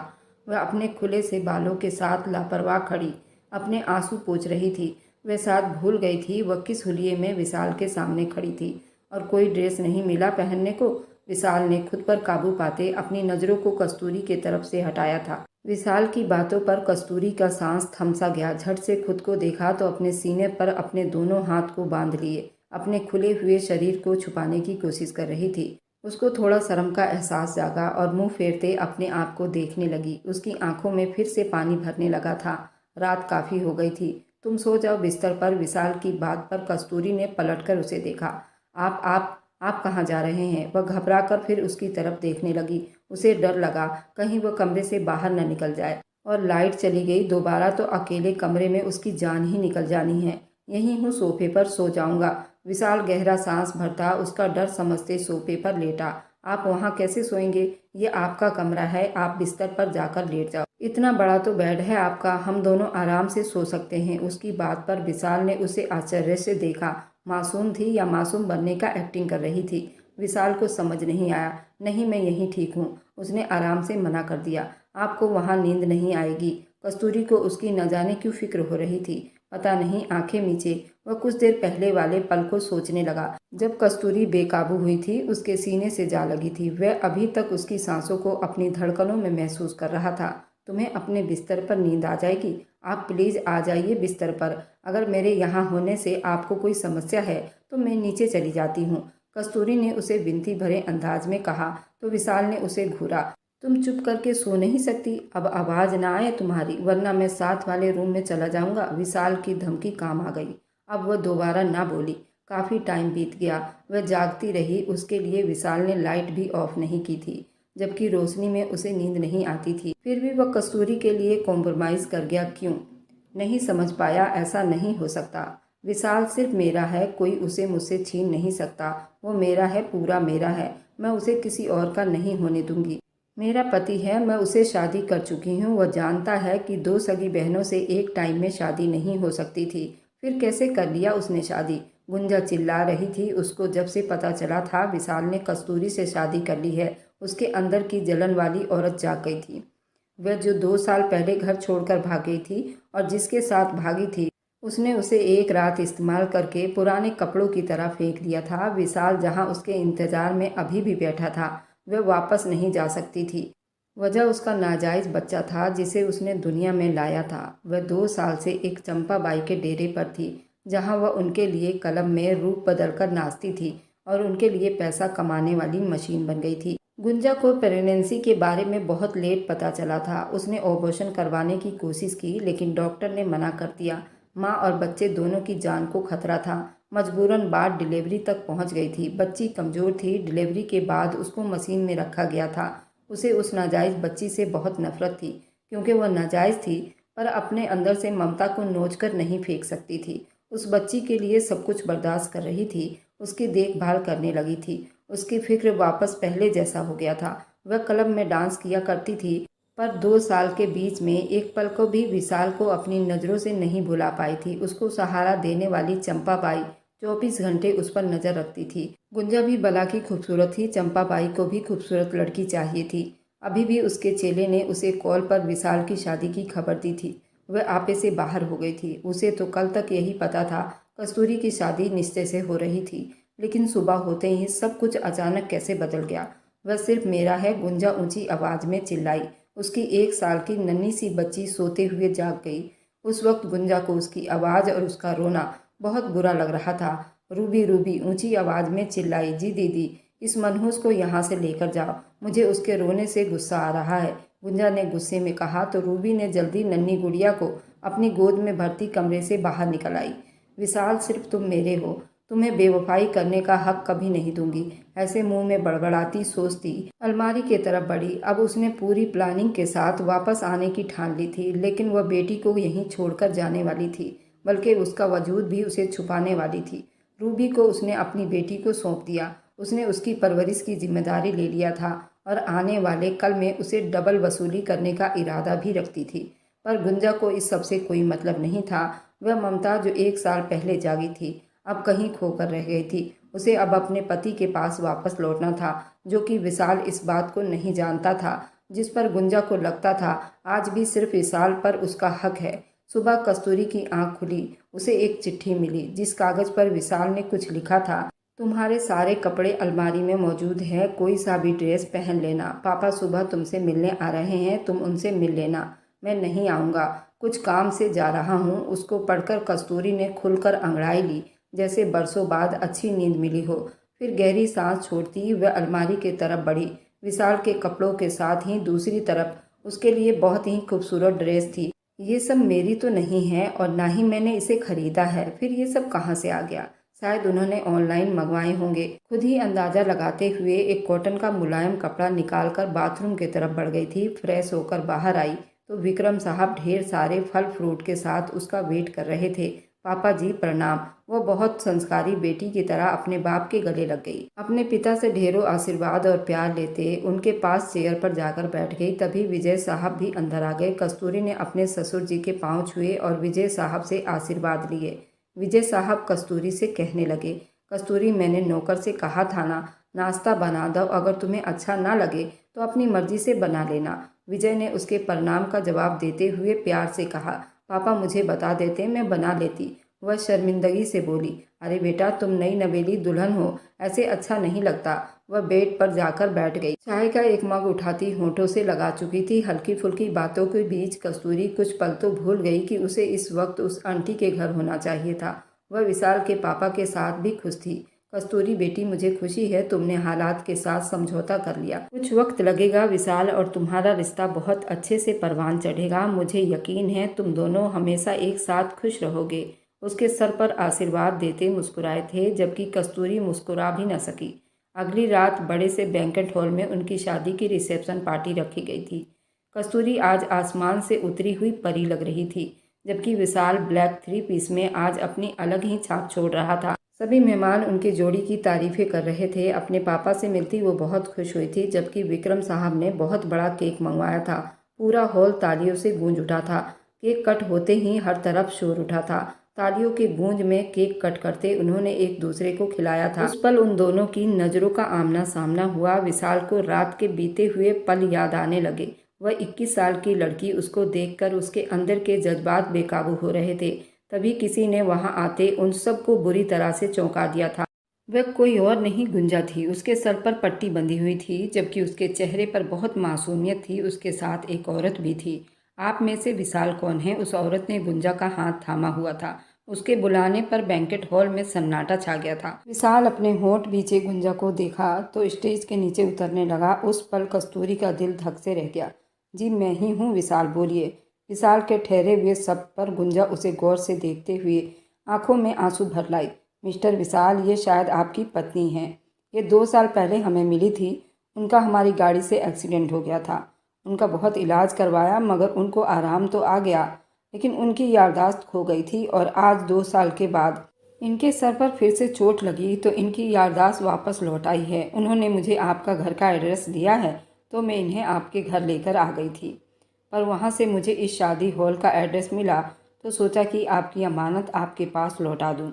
वह अपने खुले से बालों के साथ लापरवाह खड़ी अपने आंसू पोंछ रही थी। वह साथ भूल गई थी वह किस हुलिये में विशाल के सामने खड़ी थी, और कोई ड्रेस नहीं मिला पहनने को। विशाल ने खुद पर काबू पाते अपनी नज़रों को कस्तूरी के तरफ से हटाया था। विशाल की बातों पर कस्तूरी का सांस थमसा गया। झट से खुद को देखा तो अपने सीने पर अपने दोनों हाथ को बांध लिए अपने खुले हुए शरीर को छुपाने की कोशिश कर रही थी। उसको थोड़ा शर्म का एहसास जागा और मुंह फेरते अपने आप को देखने लगी। उसकी आंखों में फिर से पानी भरने लगा था। रात काफ़ी हो गई थी। तुम सो जाओ बिस्तर पर। विशाल की बात पर कस्तूरी ने पलटकर उसे देखा। आप कहाँ जा रहे हैं? वह घबरा कर फिर उसकी तरफ देखने लगी। उसे डर लगा कहीं वह कमरे से बाहर न निकल जाए, और लाइट चली गई दोबारा तो अकेले कमरे में उसकी जान ही निकल जानी है। यहीं हूँ, सोफे पर सो जाऊंगा। विशाल गहरा सांस भरता उसका डर समझते सोफे पर लेटा। आप वहाँ कैसे सोएंगे? ये आपका कमरा है, आप बिस्तर पर जाकर लेट जाओ। इतना बड़ा तो बेड है आपका, हम दोनों आराम से सो सकते हैं। उसकी बात पर विशाल ने उसे आश्चर्य से देखा। मासूम थी या मासूम बनने का एक्टिंग कर रही थी? विशाल को समझ नहीं आया। नहीं, मैं यहीं ठीक हूँ, उसने आराम से मना कर दिया। आपको वहाँ नींद नहीं आएगी। कस्तूरी को उसकी न जाने क्यों फिक्र हो रही थी। पता नहीं, आंखें मीचे वह कुछ देर पहले वाले पल को सोचने लगा जब कस्तूरी बेकाबू हुई थी, उसके सीने से जा लगी थी। वह अभी तक उसकी सांसों को अपनी धड़कनों में महसूस कर रहा था। तुम्हें अपने बिस्तर पर नींद आ जाएगी। आप प्लीज़ आ जाइए बिस्तर पर। अगर मेरे यहाँ होने से आपको कोई समस्या है तो मैं नीचे चली जाती हूँ। कस्तूरी ने उसे विनती भरे अंदाज में कहा तो विशाल ने उसे घूरा। तुम चुप करके सो नहीं सकती? अब आवाज़ ना आए तुम्हारी, वरना मैं साथ वाले रूम में चला जाऊंगा। विशाल की धमकी काम आ गई। अब वह दोबारा ना बोली। काफ़ी टाइम बीत गया। वह जागती रही। उसके लिए विशाल ने लाइट भी ऑफ नहीं की थी, जबकि रोशनी में उसे नींद नहीं आती थी। फिर भी वह कस्तूरी के लिए कॉम्प्रोमाइज़ कर गया। क्यों? नहीं समझ पाया। ऐसा नहीं हो सकता। विशाल सिर्फ मेरा है, कोई उसे मुझसे छीन नहीं सकता। वो मेरा है, पूरा मेरा है। मैं उसे किसी और का नहीं होने दूंगी। मेरा पति है, मैं उसे शादी कर चुकी हूँ। वह जानता है कि दो सगी बहनों से एक टाइम में शादी नहीं हो सकती थी। फिर कैसे कर लिया उसने शादी? गुंजा चिल्ला रही थी। उसको जब से पता चला था विशाल ने कस्तूरी से शादी कर ली है, उसके अंदर की जलन वाली औरत जाग गई थी। वह जो 2 साल पहले घर छोड़कर भाग गई थी और जिसके साथ भागी थी, उसने उसे एक रात इस्तेमाल करके पुराने कपड़ों की तरह फेंक दिया था। विशाल जहाँ उसके इंतजार में अभी भी बैठा था, वह वापस नहीं जा सकती थी। वजह उसका नाजायज़ बच्चा था जिसे उसने दुनिया में लाया था। वह 2 साल से एक चंपाबाई के डेरे पर थी, जहाँ वह उनके लिए कलम में रूप बदलकर नाचती थी और उनके लिए पैसा कमाने वाली मशीन बन गई थी। गुंजा को प्रेगनेंसी के बारे में बहुत लेट पता चला था। उसने ऑपरेशन करवाने की कोशिश की, लेकिन डॉक्टर ने मना कर दिया। माँ और बच्चे दोनों की जान को खतरा था। मजबूरन बात डिलीवरी तक पहुंच गई थी। बच्ची कमज़ोर थी। डिलीवरी के बाद उसको मशीन में रखा गया था। उसे उस नाजायज़ बच्ची से बहुत नफरत थी, क्योंकि वह नाजायज़ थी, पर अपने अंदर से ममता को नोच कर नहीं फेंक सकती थी। उस बच्ची के लिए सब कुछ बर्दाश्त कर रही थी। उसकी देखभाल करने लगी थी। उसकी फिक्र वापस पहले जैसा हो गया था। वह क्लब में डांस किया करती थी, पर 2 साल के बीच में एक पल को भी विशाल को अपनी नज़रों से नहीं भुला पाई थी। उसको सहारा देने वाली चंपाबाई 24 घंटे उस पर नजर रखती थी। गुंजा भी बला की खूबसूरत थी। चंपाबाई को भी खूबसूरत लड़की चाहिए थी। अभी भी उसके चेले ने उसे कॉल पर विशाल की शादी की खबर दी थी। वह आपे से बाहर हो गई थी। उसे तो कल तक यही पता था कस्तूरी की शादी निश्चय से हो रही थी, लेकिन सुबह होते ही सब कुछ अचानक कैसे बदल गया। वह सिर्फ मेरा है, गुंजा ऊंची आवाज में चिल्लाई। उसकी 1 साल की नन्ही सी बच्ची सोते हुए जाग गई। उस वक्त गुंजा को उसकी आवाज़ और उसका रोना बहुत बुरा लग रहा था। रूबी रूबी ऊंची आवाज़ में चिल्लाई, जी दीदी, इस मनहूस को यहाँ से लेकर जाओ, मुझे उसके रोने से गुस्सा आ रहा है। गुंजा ने गुस्से में कहा तो रूबी ने जल्दी नन्ही गुड़िया को अपनी गोद में भरती कमरे से बाहर निकल आई। विशाल, सिर्फ तुम मेरे हो, तुम्हें बेवफाई करने का हक कभी नहीं दूंगी, ऐसे मुंह में बड़बड़ाती सोचती अलमारी की तरफ बढ़ी। अब उसने पूरी प्लानिंग के साथ वापस आने की ठान ली थी, लेकिन वह बेटी को यहीं छोड़कर जाने वाली थी, बल्कि उसका वजूद भी उसे छुपाने वाली थी। रूबी को उसने अपनी बेटी को सौंप दिया। उसने उसकी परवरिश की जिम्मेदारी ले लिया था और आने वाले कल में उसे डबल वसूली करने का इरादा भी रखती थी। पर गुंजा को इस सबसे कोई मतलब नहीं था। वह ममता जो 1 साल पहले जागी थी, अब कहीं खोकर रह गई थी। उसे अब अपने पति के पास वापस लौटना था, जो कि विशाल इस बात को नहीं जानता था, जिस पर गुंजा को लगता था आज भी सिर्फ विशाल पर उसका हक है। सुबह कस्तूरी की आंख खुली। उसे एक चिट्ठी मिली जिस कागज पर विशाल ने कुछ लिखा था, तुम्हारे सारे कपड़े अलमारी में मौजूद है, कोई सा भी ड्रेस पहन लेना। पापा सुबह तुमसे मिलने आ रहे हैं, तुम उनसे मिल लेना। मैं नहीं आऊँगा, कुछ काम से जा रहा हूँ। उसको पढ़कर कस्तूरी ने खुलकर अंगड़ाई ली, जैसे बरसों बाद अच्छी नींद मिली हो। फिर गहरी सांस छोड़ती वह अलमारी की तरफ बढ़ी। विशाल के कपड़ों के साथ ही दूसरी तरफ उसके लिए बहुत ही खूबसूरत ड्रेस थी। ये सब मेरी तो नहीं है और ना ही मैंने इसे खरीदा है, फिर ये सब कहाँ से आ गया? शायद उन्होंने ऑनलाइन मंगवाए होंगे। खुद ही अंदाजा लगाते हुए एक कॉटन का मुलायम कपड़ा निकालकर बाथरूम की तरफ बढ़ गई थी। फ्रेश होकर बाहर आई तो विक्रम साहब ढेर सारे फल फ्रूट के साथ उसका वेट कर रहे थे। पापा जी प्रणाम। वो बहुत संस्कारी बेटी की तरह अपने बाप के गले लग गई। अपने पिता से ढेरों आशीर्वाद और प्यार लेते उनके पास चेयर पर जाकर बैठ गई। तभी विजय साहब भी अंदर आ गए। कस्तूरी ने अपने ससुर जी के पांव छुए और विजय साहब से आशीर्वाद लिए। विजय साहब कस्तूरी से कहने लगे, कस्तूरी, मैंने नौकर से कहा था ना, नाश्ता बना दो, अगर तुम्हें अच्छा ना लगे तो अपनी मर्जी से बना लेना। विजय ने उसके प्रणाम का जवाब देते हुए प्यार से कहा, पापा मुझे बता देते, मैं बना लेती। वह शर्मिंदगी से बोली, अरे बेटा, तुम नई नवेली दुल्हन हो, ऐसे अच्छा नहीं लगता। वह बेड पर जाकर बैठ गई। चाय का एक मग उठाती होठों से लगा चुकी थी। हल्की फुल्की बातों के बीच कस्तूरी कुछ पल तो भूल गई कि उसे इस वक्त उस आंटी के घर होना चाहिए था। वह विशाल के पापा के साथ भी खुश थी। कस्तूरी बेटी, मुझे खुशी है तुमने हालात के साथ समझौता कर लिया। कुछ वक्त लगेगा विशाल, और तुम्हारा रिश्ता बहुत अच्छे से परवान चढ़ेगा। मुझे यकीन है तुम दोनों हमेशा एक साथ खुश रहोगे। उसके सर पर आशीर्वाद देते मुस्कुराए थे, जबकि कस्तूरी मुस्कुरा भी न सकी। अगली रात बड़े से बैंकेट हॉल में उनकी शादी की रिसेप्शन पार्टी रखी गई थी। कस्तूरी आज आसमान से उतरी हुई परी लग रही थी, जबकि विशाल ब्लैक 3 पीस में आज अपनी अलग ही छाप छोड़ रहा था। सभी मेहमान उनकी जोड़ी की तारीफें कर रहे थे। अपने पापा से मिलती वो बहुत खुश हुई थी, जबकि विक्रम साहब ने बहुत बड़ा केक मंगवाया था। पूरा हॉल तालियों से गूंज उठा था। केक कट होते ही हर तरफ शोर उठा था। तालियों की गूंज में केक कट करते उन्होंने एक दूसरे को खिलाया था। उस पल उन दोनों की नज़रों का आमना सामना हुआ। विशाल को रात के बीते हुए पल याद आने लगे। वह 21 साल की लड़की, उसको देखकर उसके अंदर के जज्बात बेकाबू हो रहे थे। तभी किसी ने वहां आते उन सबको बुरी तरह से चौंका दिया था। वह कोई और नहीं, गुंजा थी। उसके सर पर पट्टी बंधी हुई थी, जबकि उसके चेहरे पर बहुत मासूमियत थी। उसके साथ एक औरत भी थी। आप में से विशाल कौन है? उस औरत ने गुंजा का हाथ थामा हुआ था। उसके बुलाने पर बैंकेट हॉल में सन्नाटा छा गया था। विशाल अपने होंठ बीचे गुंजा को देखा तो स्टेज के नीचे उतरने लगा। उस पल कस्तूरी का दिल धक से रह गया। जी मैं ही हूँ विशाल, बोलिए। विशाल के ठहरे हुए शब्द पर गुंजा उसे गौर से देखते हुए आंखों में आंसू भर लाई। मिस्टर विशाल, ये शायद आपकी पत्नी हैं। ये 2 साल पहले हमें मिली थी। उनका हमारी गाड़ी से एक्सीडेंट हो गया था। उनका बहुत इलाज करवाया, मगर उनको आराम तो आ गया, लेकिन उनकी याददाश्त खो गई थी और आज 2 साल के बाद इनके सर पर फिर से चोट लगी तो इनकी याददाश्त वापस लौट आई है। उन्होंने मुझे आपका घर का एड्रेस दिया है, तो मैं इन्हें आपके घर लेकर आ गई थी। पर वहाँ से मुझे इस शादी हॉल का एड्रेस मिला तो सोचा कि आपकी अमानत आपके पास लौटा दूँ।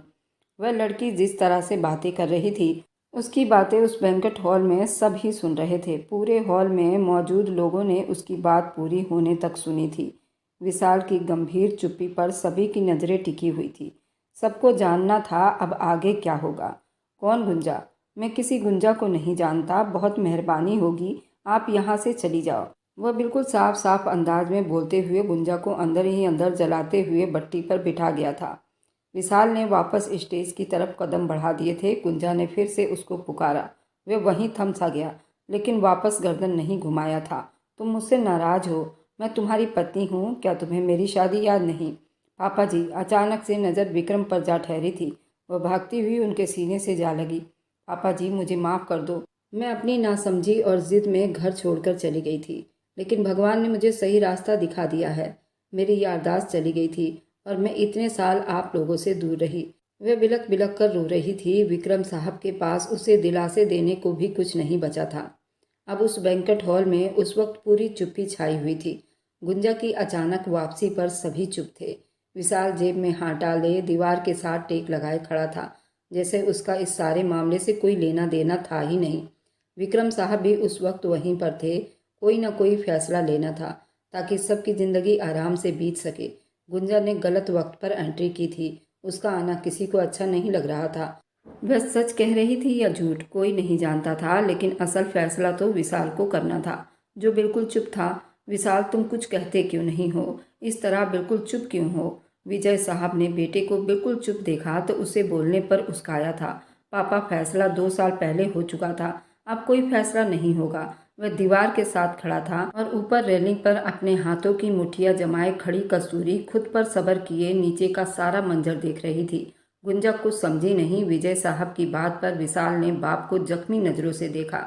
वह लड़की जिस तरह से बातें कर रही थी, उसकी बातें उस बैंक्वेट हॉल में सब ही सुन रहे थे। पूरे हॉल में मौजूद लोगों ने उसकी बात पूरी होने तक सुनी थी। विशाल की गंभीर चुप्पी पर सभी की नज़रें टिकी हुई थी। सबको जानना था अब आगे क्या होगा। कौन गुंजा? मैं किसी गुंजा को नहीं जानता, बहुत मेहरबानी होगी आप यहाँ से चली जाओ। वह बिल्कुल साफ साफ अंदाज में बोलते हुए गुंजा को अंदर ही अंदर जलाते हुए भट्टी पर बिठा गया था। विशाल ने वापस स्टेज की तरफ कदम बढ़ा दिए थे। गुंजा ने फिर से उसको पुकारा। वह वहीं थम सा गया, लेकिन वापस गर्दन नहीं घुमाया था। तुम मुझसे नाराज हो? मैं तुम्हारी पत्नी हूँ, क्या तुम्हें मेरी शादी याद नहीं? पापा जी। अचानक से नज़र विक्रम पर जा ठहरी थी। वह भागती हुई उनके सीने से जा लगी। पापा जी, मुझे माफ़ कर दो। मैं अपनी नासमझी और ज़िद में घर छोड़कर चली गई थी, लेकिन भगवान ने मुझे सही रास्ता दिखा दिया है। मेरी याददाश्त चली गई थी और मैं इतने साल आप लोगों से दूर रही। वह बिलक बिलक कर रो रही थी। विक्रम साहब के पास उसे दिलासे देने को भी कुछ नहीं बचा था। अब उस बैंक्वेट हॉल में उस वक्त पूरी चुप्पी छाई हुई थी। गुंजा की अचानक वापसी पर सभी चुप थे। विशाल जेब में हाथ डाले दीवार के साथ टेक लगाए खड़ा था, जैसे उसका इस सारे मामले से कोई लेना देना था ही नहीं। विक्रम साहब भी उस वक्त वहीं पर थे। कोई ना कोई फैसला लेना था ताकि सबकी ज़िंदगी आराम से बीत सके। गुंजा ने गलत वक्त पर एंट्री की थी। उसका आना किसी को अच्छा नहीं लग रहा था। वह सच कह रही थी या झूठ, कोई नहीं जानता था, लेकिन असल फैसला तो विशाल को करना था, जो बिल्कुल चुप था। विशाल, तुम कुछ कहते क्यों नहीं हो? इस तरह बिल्कुल चुप क्यों हो? विजय साहब ने बेटे को बिल्कुल चुप देखा तो उसे बोलने पर उस्काया था। पापा, फैसला 2 साल पहले हो चुका था, अब कोई फैसला नहीं होगा। वह दीवार के साथ खड़ा था और ऊपर रेलिंग पर अपने हाथों की मुठ्ठियां जमाए खड़ी कस्तूरी खुद पर सब्र किए नीचे का सारा मंजर देख रही थी। गुंजा कुछ समझी नहीं। विजय साहब की बात पर विशाल ने बाप को जख्मी नज़रों से देखा।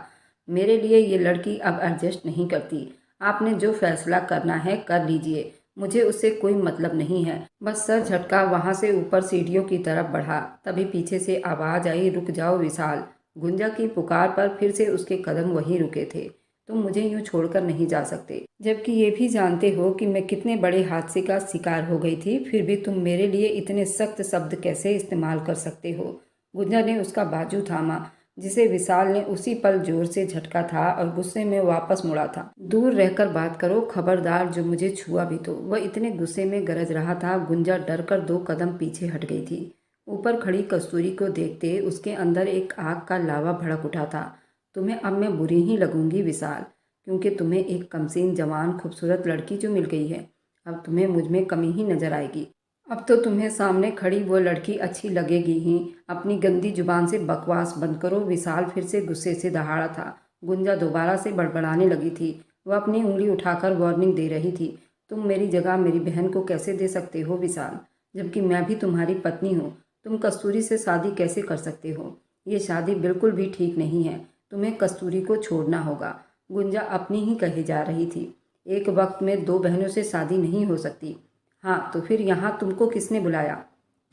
मेरे लिए ये लड़की अब एडजस्ट नहीं करती। आपने जो फैसला करना है कर लीजिए, मुझे उससे कोई मतलब नहीं है। बस सर झटका वहाँ से ऊपर सीढ़ियों की तरफ बढ़ा। तभी पीछे से आवाज़ आई, रुक जाओ विशाल। गुंजा की पुकार पर फिर से उसके कदम वहीं रुके थे। तुम मुझे यूं छोड़कर नहीं जा सकते, जबकि ये भी जानते हो कि मैं कितने बड़े हादसे का शिकार हो गई थी। फिर भी तुम मेरे लिए इतने सख्त शब्द कैसे इस्तेमाल कर सकते हो? गुंजा ने उसका बाजू थामा, जिसे विशाल ने उसी पल जोर से झटका था और गुस्से में वापस मुड़ा था। दूर रहकर बात करो, खबरदार जो मुझे छुआ भी तो। वह इतने गुस्से में गरज रहा था। गुंजा डर कर 2 कदम पीछे हट गई थी। ऊपर खड़ी कस्तूरी को देखते उसके अंदर एक आग का लावा भड़क उठा था। तुम्हें अब मैं बुरी ही लगूंगी विशाल, क्योंकि तुम्हें एक कमसीन जवान खूबसूरत लड़की जो मिल गई है। अब तुम्हें मुझ में कमी ही नजर आएगी। अब तो तुम्हें सामने खड़ी वो लड़की अच्छी लगेगी ही। अपनी गंदी जुबान से बकवास बंद करो। विशाल फिर से गुस्से से दहाड़ा था। गुंजा दोबारा से बड़बड़ाने लगी थी। वह अपनी उंगली उठाकर वार्निंग दे रही थी। तुम मेरी जगह मेरी बहन को कैसे दे सकते हो विशाल, जबकि मैं भी तुम्हारी पत्नी हूँ। तुम कस्तूरी से शादी कैसे कर सकते हो? ये शादी बिल्कुल भी ठीक नहीं है। तुम्हें कस्तूरी को छोड़ना होगा। गुंजा अपनी ही कही जा रही थी। एक वक्त में 2 बहनों से शादी नहीं हो सकती। हाँ, तो फिर यहाँ तुमको किसने बुलाया?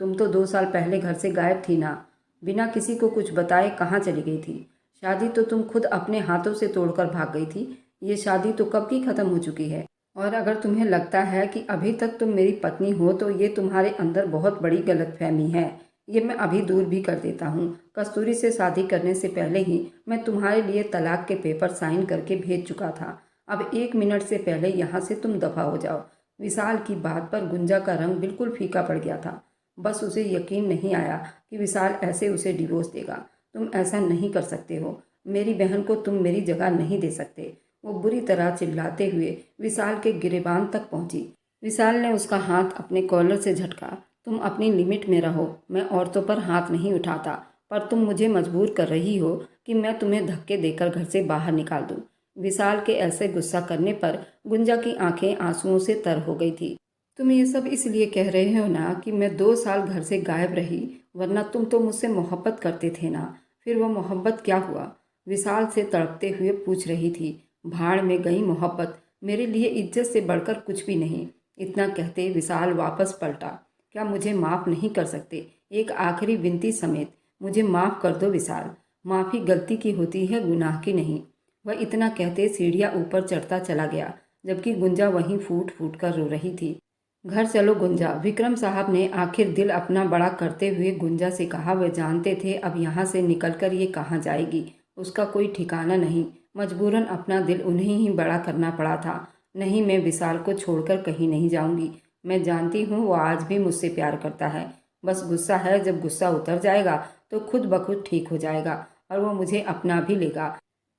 तुम तो 2 साल पहले घर से गायब थी ना, बिना किसी को कुछ बताए कहाँ चली गई थी? शादी तो तुम खुद अपने हाथों से तोड़कर भाग गई थी। ये शादी तो कब की खत्म हो चुकी है। और अगर तुम्हें लगता है कि अभी तक तुम मेरी पत्नी हो तो ये तुम्हारे अंदर बहुत बड़ी गलतफहमी है। ये मैं अभी दूर भी कर देता हूँ। कस्तूरी से शादी करने से पहले ही मैं तुम्हारे लिए तलाक के पेपर साइन करके भेज चुका था। अब 1 मिनट से पहले यहाँ से तुम दफा हो जाओ। विशाल की बात पर गुंजा का रंग बिल्कुल फीका पड़ गया था। बस उसे यकीन नहीं आया कि विशाल ऐसे उसे डिवोर्स देगा। तुम ऐसा नहीं कर सकते हो। मेरी बहन को तुम मेरी जगह नहीं दे सकते। वो बुरी तरह चिल्लाते हुए विशाल के गिरेबान तक पहुंची। विशाल ने उसका हाथ अपने कॉलर से झटका। तुम अपनी लिमिट में रहो। मैं औरतों पर हाथ नहीं उठाता, पर तुम मुझे मजबूर कर रही हो कि मैं तुम्हें धक्के देकर घर से बाहर निकाल दूं। विशाल के ऐसे गुस्सा करने पर गुंजा की आंखें आंसुओं से तर हो गई थी। तुम ये सब इसलिए कह रहे हो ना कि मैं 2 साल घर से गायब रही, वरना तुम तो मुझसे मोहब्बत करते थे ना। फिर वो मोहब्बत क्या हुआ? विशाल से तड़पते हुए पूछ रही थी। भाड़ में गई मोहब्बत, मेरे लिए इज्जत से बढ़कर कुछ भी नहीं। इतना कहते विशाल वापस पलटा। क्या मुझे माफ़ नहीं कर सकते? एक आखिरी विनती समेत मुझे माफ़ कर दो विशाल। माफ़ी गलती की होती है, गुनाह की नहीं। वह इतना कहते सीढ़ियाँ ऊपर चढ़ता चला गया, जबकि गुंजा वहीं फूट फूट कर रो रही थी। घर चलो गुंजा, विक्रम साहब ने आखिर दिल अपना बड़ा करते हुए गुंजा से कहा। वह जानते थे अब यहाँ से निकलकर ये कहाँ जाएगी, उसका कोई ठिकाना नहीं। मजबूरन अपना दिल उन्हें ही बड़ा करना पड़ा था। नहीं, मैं विशाल को छोड़कर कहीं नहीं जाऊंगी। मैं जानती हूँ वो आज भी मुझसे प्यार करता है। बस गुस्सा है, जब गुस्सा उतर जाएगा तो खुद ब खुद ठीक हो जाएगा और वो मुझे अपना भी लेगा।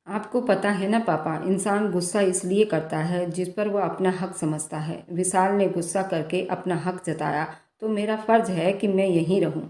आपको पता है ना पापा, इंसान गुस्सा इसलिए करता है जिस पर वह अपना हक समझता है। विशाल ने गुस्सा करके अपना हक जताया तो मेरा फर्ज है कि मैं यहीं रहूं।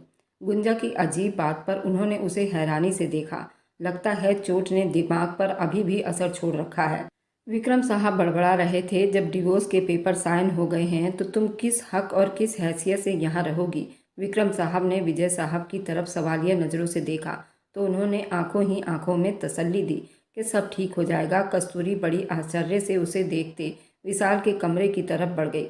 गुंजा की अजीब बात पर उन्होंने उसे हैरानी से देखा। लगता है चोट ने दिमाग पर अभी भी असर छोड़ रखा है। विक्रम साहब बड़बड़ा रहे थे, जब डिवोर्स के पेपर साइन हो गए हैं तो तुम किस हक और किस हैसियत से यहाँ रहोगी। विक्रम साहब ने विजय साहब की तरफ सवालिया नज़रों से देखा तो उन्होंने आंखों ही आंखों में तसल्ली दी कि सब ठीक हो जाएगा। कस्तूरी बड़ी आश्चर्य से उसे देखते विशाल के कमरे की तरफ बढ़ गई।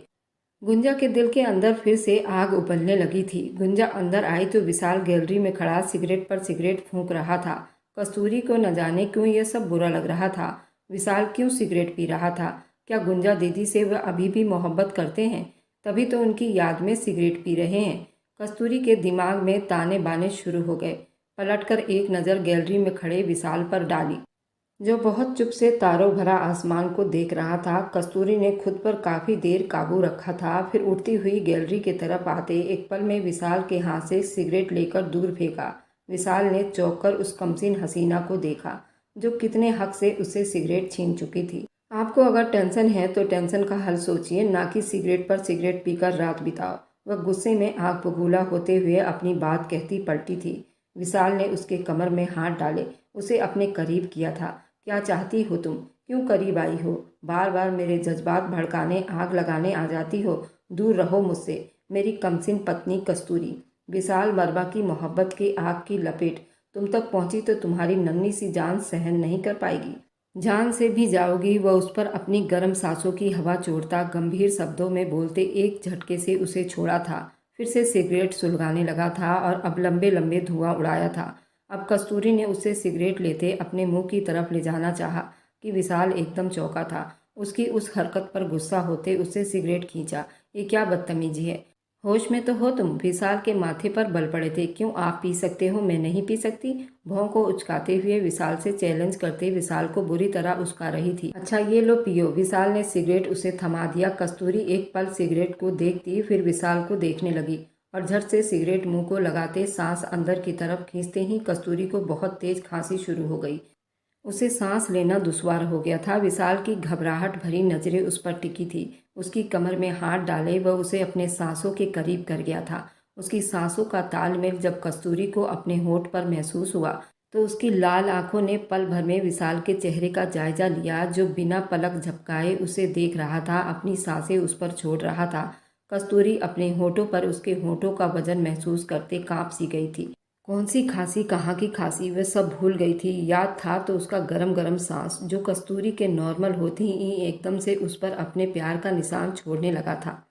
गुंजा के दिल के अंदर फिर से आग उबलने लगी थी। गुंजा अंदर आई तो विशाल गैलरी में खड़ा सिगरेट पर सिगरेट फूंक रहा था। कस्तूरी को न जाने क्यों यह सब बुरा लग रहा था। विशाल क्यों सिगरेट पी रहा था? क्या गुंजा दीदी से वह अभी भी मोहब्बत करते हैं? तभी तो उनकी याद में सिगरेट पी रहे हैं। कस्तूरी के दिमाग में ताने बाने शुरू हो गए। पलटकर एक नज़र गैलरी में खड़े विशाल पर डाली, जो बहुत चुप से तारों भरा आसमान को देख रहा था। कस्तूरी ने खुद पर काफ़ी देर काबू रखा था, फिर उठती हुई गैलरी की तरफ आते एक पल में विशाल के हाथ से सिगरेट लेकर दूर फेंका। विशाल ने चौंक कर उस कमसीन हसीना को देखा जो कितने हक से उससे सिगरेट छीन चुकी थी। आपको अगर टेंशन है तो टेंशन का हल सोचिए, ना कि सिगरेट पर सिगरेट पीकर रात बिताओ। वह गुस्से में आग बबूला होते हुए अपनी बात कहती पलटी थी। विशाल ने उसके कमर में हाथ डाले उसे अपने करीब किया था। क्या चाहती हो तुम? क्यों करीब आई हो? बार बार मेरे जज्बात भड़काने आग लगाने आ जाती हो। दूर रहो मुझसे, मेरी कमसिन पत्नी कस्तूरी। विशाल मरवा की मोहब्बत की आग की लपेट तुम तक पहुंची तो तुम्हारी नन्ही सी जान सहन नहीं कर पाएगी। जान से भी जाओगी। वह उस पर अपनी गर्म सांसों की हवा छोड़ता गंभीर शब्दों में बोलते एक झटके से उसे छोड़ा था। फिर से सिगरेट सुलगाने लगा था और अब लंबे लंबे धुआं उड़ाया था। अब कस्तूरी ने उससे सिगरेट लेते अपने मुंह की तरफ ले जाना चाहा कि विशाल एकदम चौंका था। उसकी उस हरकत पर गुस्सा होते उससे सिगरेट खींचा। ये क्या बदतमीजी है? होश में तो हो तुम? विशाल के माथे पर बल पड़े थे। क्यों आप पी सकते हो, मैं नहीं पी सकती? भौं को उचकाते हुए विशाल से चैलेंज करते विशाल को बुरी तरह उचका रही थी। अच्छा ये लो पियो। विशाल ने सिगरेट उसे थमा दिया। कस्तूरी एक पल सिगरेट को देखती फिर विशाल को देखने लगी और झट से सिगरेट मुंह को लगाते सांस अंदर की तरफ खींचते ही कस्तूरी को बहुत तेज खांसी शुरू हो गई। उसे सांस लेना दुश्वार हो गया था। विशाल की घबराहट भरी नजरें उस पर टिकी थी। उसकी कमर में हाथ डाले वह उसे अपने सांसों के करीब कर गया था। उसकी सांसों का तालमेल जब कस्तूरी को अपने होठ पर महसूस हुआ तो उसकी लाल आंखों ने पल भर में विशाल के चेहरे का जायजा लिया, जो बिना पलक झपकाए उसे देख रहा था, अपनी सांसें उस पर छोड़ रहा था। कस्तूरी अपने होठों पर उसके होठों का वजन महसूस करते कांप सी गई थी। कौन सी खांसी, कहाँ की खांसी, वह सब भूल गई थी। याद था तो उसका गरम गरम सांस जो कस्तूरी के नॉर्मल होती ही एकदम से उस पर अपने प्यार का निशान छोड़ने लगा था।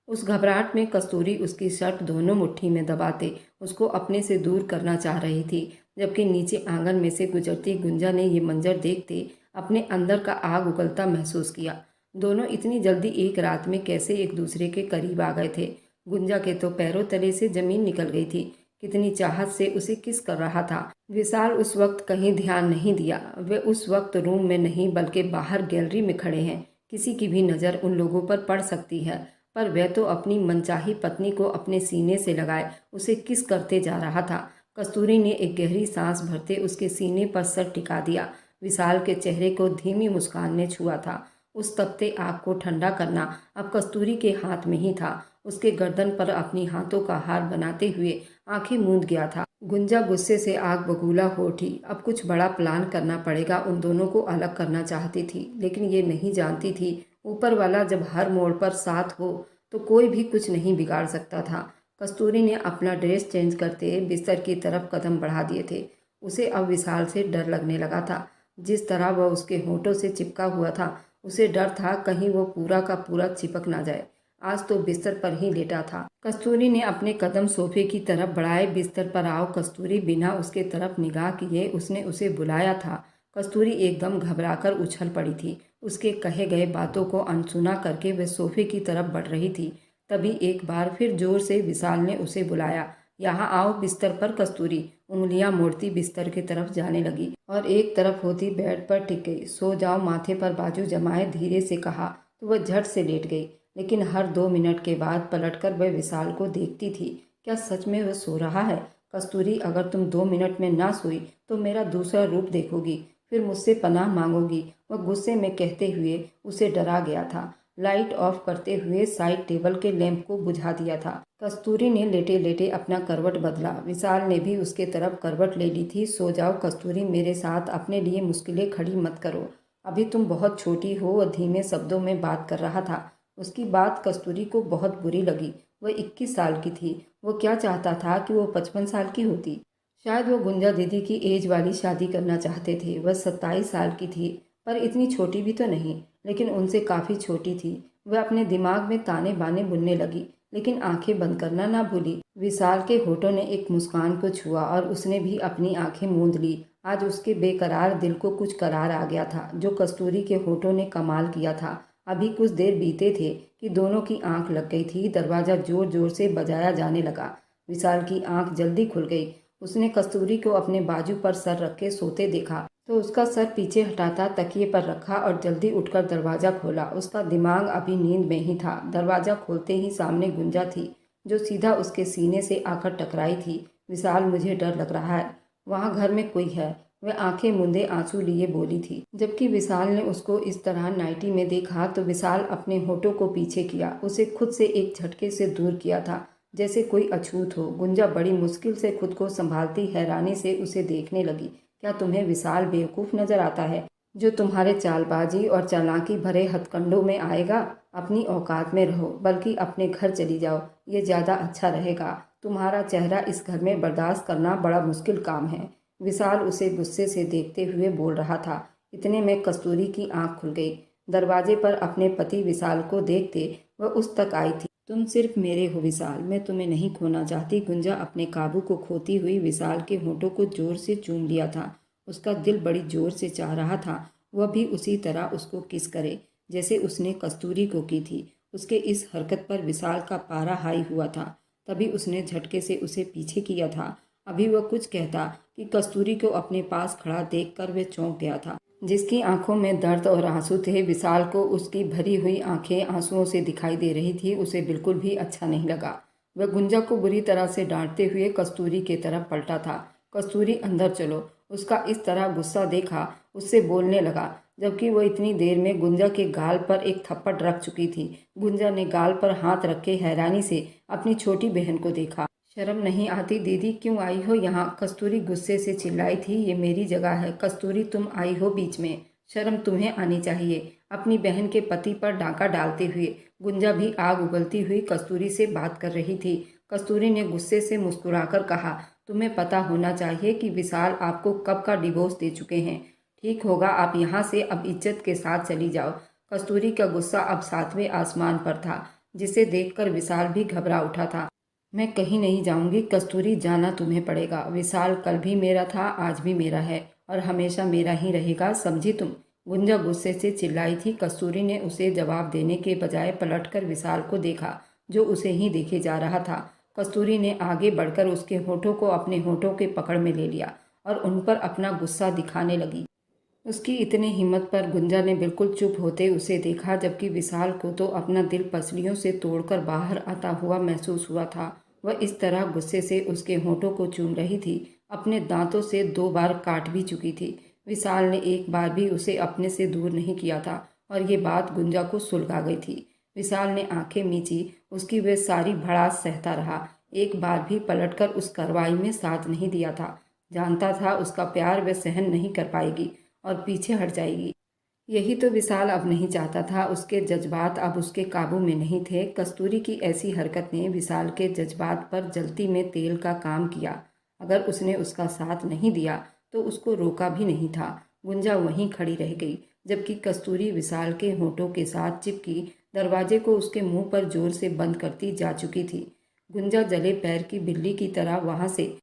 उस घबराहट में कस्तूरी उसकी शर्ट दोनों मुट्ठी में दबाते उसको अपने से दूर करना चाह रही थी, जबकि नीचे आंगन में से गुजरती गुंजा ने ये मंजर देखते अपने अंदर का आग उगलता महसूस किया। दोनों इतनी जल्दी एक रात में कैसे एक दूसरे के करीब आ गए थे? गुंजा के तो पैरों तले से जमीन निकल गई थी। कितनी चाहत से उसे किस कर रहा था। विशाल उस वक्त कहीं ध्यान नहीं दिया। वे उस वक्त रूम में नहीं बल्कि बाहर गैलरी में खड़े हैं। किसी की भी नज़र उन लोगों पर पड़ सकती है, पर वह तो अपनी मनचाही पत्नी को अपने सीने से लगाए उसे किस करते जा रहा था। कस्तूरी ने एक गहरी सांस भरते उसके सीने पर सर टिका दिया। विशाल के चेहरे को धीमी मुस्कान ने छुआ था। उस तपते आग को ठंडा करना अब कस्तूरी के हाथ में ही था। उसके गर्दन पर अपनी हाथों का हार बनाते हुए आंखें मूंद गया था। गुंजा गुस्से से आग बबूला हो उठी। अब कुछ बड़ा प्लान करना पड़ेगा। उन दोनों को अलग करना चाहती थी, लेकिन ये नहीं जानती थी ऊपर वाला जब हर मोड़ पर साथ हो तो कोई भी कुछ नहीं बिगाड़ सकता था। कस्तूरी ने अपना ड्रेस चेंज करते बिस्तर की तरफ कदम बढ़ा दिए थे। उसे अब विशाल से डर लगने लगा था। जिस तरह वह उसके होठों से चिपका हुआ था, उसे डर था कहीं वो पूरा का पूरा चिपक ना जाए। आज तो बिस्तर पर ही लेटा था। कस्तूरी ने अपने कदम सोफे की तरफ बढ़ाए। बिस्तर पर आओ कस्तूरी। बिना उसके तरफ निगाह किए उसने उसे बुलाया था। कस्तूरी एकदम घबराकर उछल पड़ी थी। उसके कहे गए बातों को अनसुना करके वह सोफे की तरफ बढ़ रही थी। तभी एक बार फिर जोर से विशाल ने उसे बुलाया। यहाँ आओ बिस्तर पर कस्तूरी। उंगलियां मोड़ती बिस्तर की तरफ जाने लगी और एक तरफ होती बेड पर टिक गई। सो जाओ, माथे पर बाजू जमाए धीरे से कहा तो वह झट से लेट गई। लेकिन हर 2 मिनट के बाद पलटकर वह विशाल को देखती थी। क्या सच में वह सो रहा है? कस्तूरी, अगर तुम 2 मिनट में ना सोई तो मेरा दूसरा रूप देखोगी, फिर मुझसे पनाह मांगोगी। वह गुस्से में कहते हुए उसे डरा गया था। लाइट ऑफ करते हुए साइड टेबल के लैंप को बुझा दिया था। कस्तूरी ने लेटे लेटे अपना करवट बदला। विशाल ने भी उसके तरफ करवट ले ली थी। सो जाओ कस्तूरी, मेरे साथ अपने लिए मुश्किलें खड़ी मत करो। अभी तुम बहुत छोटी हो। वह धीमे शब्दों में बात कर रहा था। उसकी बात कस्तूरी को बहुत बुरी लगी। वह 21 साल की थी। वो क्या चाहता था कि वो 55 साल की होती। शायद वो गुंजा दीदी की एज वाली शादी करना चाहते थे। वह 27 साल की थी, पर इतनी छोटी भी तो नहीं, लेकिन उनसे काफ़ी छोटी थी। वह अपने दिमाग में ताने बाने बुनने लगी, लेकिन आंखें बंद करना ना भूली। विशाल के होठों ने एक मुस्कान को छुआ और उसने भी अपनी आंखें मूंद ली। आज उसके बेकरार दिल को कुछ करार आ गया था, जो कस्तूरी के होठों ने कमाल किया था। अभी कुछ देर बीते थे कि दोनों की आंख लग गई थी। दरवाज़ा जोर जोर से बजाया जाने लगा। विशाल की आंख जल्दी खुल गई। उसने कस्तूरी को अपने बाजू पर सर रख के सोते देखा तो उसका सर पीछे हटाता तकिए पर रखा और जल्दी उठकर दरवाज़ा खोला। उसका दिमाग अभी नींद में ही था। दरवाज़ा खोलते ही सामने गुंजा थी, जो सीधा उसके सीने से आकर टकराई थी। विशाल, मुझे डर लग रहा है। वहाँ घर में कोई है? वह आंखें मूंदे आंसू लिए बोली थी। जबकि विशाल ने उसको इस तरह नाइटी में देखा तो विशाल अपने होठों को पीछे किया, उसे खुद से एक झटके से दूर किया था, जैसे कोई अछूत हो। गुंजा बड़ी मुश्किल से खुद को संभालती हैरानी से उसे देखने लगी। क्या तुम्हें विशाल बेवकूफ़ नजर आता है, जो तुम्हारे चालबाजी और चालाकी भरे हथकंडों में आएगा? अपनी औकात में रहो, बल्कि अपने घर चली जाओ, ये ज़्यादा अच्छा रहेगा। तुम्हारा चेहरा इस घर में बर्दाश्त करना बड़ा मुश्किल काम है। विशाल उसे गुस्से से देखते हुए बोल रहा था। इतने में कस्तूरी की आंख खुल गई। दरवाजे पर अपने पति विशाल को देखते वह उस तक आई थी। तुम सिर्फ मेरे हो विशाल, मैं तुम्हें नहीं खोना चाहती। गुंजा अपने काबू को खोती हुई विशाल के होठों को जोर से चूम लिया था। उसका दिल बड़ी जोर से चाह रहा था वह भी उसी तरह उसको किस करे, जैसे उसने कस्तूरी को की थी। उसके इस हरकत पर विशाल का पारा हाई हुआ था। तभी उसने झटके से उसे पीछे किया था। अभी वह कुछ कहता कि कस्तूरी को अपने पास खड़ा देखकर वह चौंक गया था। जिसकी आंखों में दर्द और आंसू थे, विशाल को उसकी भरी हुई आंखें आंसुओं से दिखाई दे रही थी। उसे बिल्कुल भी अच्छा नहीं लगा। वह गुंजा को बुरी तरह से डांटते हुए कस्तूरी की तरफ पलटा था। कस्तूरी, अंदर चलो। उसका इस तरह गुस्सा देखा उससे बोलने लगा, जबकि वह इतनी देर में गुंजा के गाल पर एक थप्पड़ रख चुकी थी। गुंजा ने गाल पर हाथ रख के हैरानी से अपनी छोटी बहन को देखा। शर्म नहीं आती दीदी, क्यों आई हो यहाँ? कस्तूरी गुस्से से चिल्लाई थी। ये मेरी जगह है। कस्तूरी, तुम आई हो बीच में, शर्म तुम्हें आनी चाहिए। अपनी बहन के पति पर डांका डालते हुए गुंजा भी आग उगलती हुई कस्तूरी से बात कर रही थी। कस्तूरी ने गुस्से से मुस्कुराकर कहा, तुम्हें पता होना चाहिए कि विशाल आपको कब का डिवोर्स दे चुके हैं। ठीक होगा, आप यहाँ से अब इज्जत के साथ चली जाओ। कस्तूरी का गुस्सा अब 7वें आसमान पर था, जिसे देखकर विशाल भी घबरा उठा था। मैं कहीं नहीं जाऊंगी कस्तूरी, जाना तुम्हें पड़ेगा। विशाल कल भी मेरा था, आज भी मेरा है और हमेशा मेरा ही रहेगा, समझी तुम? गुंजा गुस्से से चिल्लाई थी। कस्तूरी ने उसे जवाब देने के बजाय पलटकर विशाल को देखा, जो उसे ही देखे जा रहा था। कस्तूरी ने आगे बढ़कर उसके होठों को अपने होठों के पकड़ में ले लिया और उन पर अपना गुस्सा दिखाने लगी। उसकी इतनी हिम्मत पर गुंजा ने बिल्कुल चुप होते उसे देखा, जबकि विशाल को तो अपना दिल पसलियों से तोड़कर बाहर आता हुआ महसूस हुआ था। वह इस तरह गुस्से से उसके होठों को चूम रही थी, अपने दांतों से 2 बार काट भी चुकी थी। विशाल ने एक बार भी उसे अपने से दूर नहीं किया था और ये बात गुंजा को सुलगा गई थी। विशाल ने आंखें मींची। उसकी वह सारी भड़ास सहता रहा, एक बार भी पलटकर उस कार्रवाई में साथ नहीं दिया था। जानता था उसका प्यार वह सहन नहीं कर पाएगी और पीछे हट जाएगी। यही तो विशाल अब नहीं चाहता था। उसके जज्बात अब उसके काबू में नहीं थे। कस्तूरी की ऐसी हरकत ने विशाल के जज्बात पर जलती में तेल का काम किया। अगर उसने उसका साथ नहीं दिया तो उसको रोका भी नहीं था। गुंजा वहीं खड़ी रह गई, जबकि कस्तूरी विशाल के होठों के साथ चिपकी दरवाजे को उसके मुंह पर जोर से बंद करती जा चुकी थी। गुंजा जले पैर की बिल्ली की तरह वहां से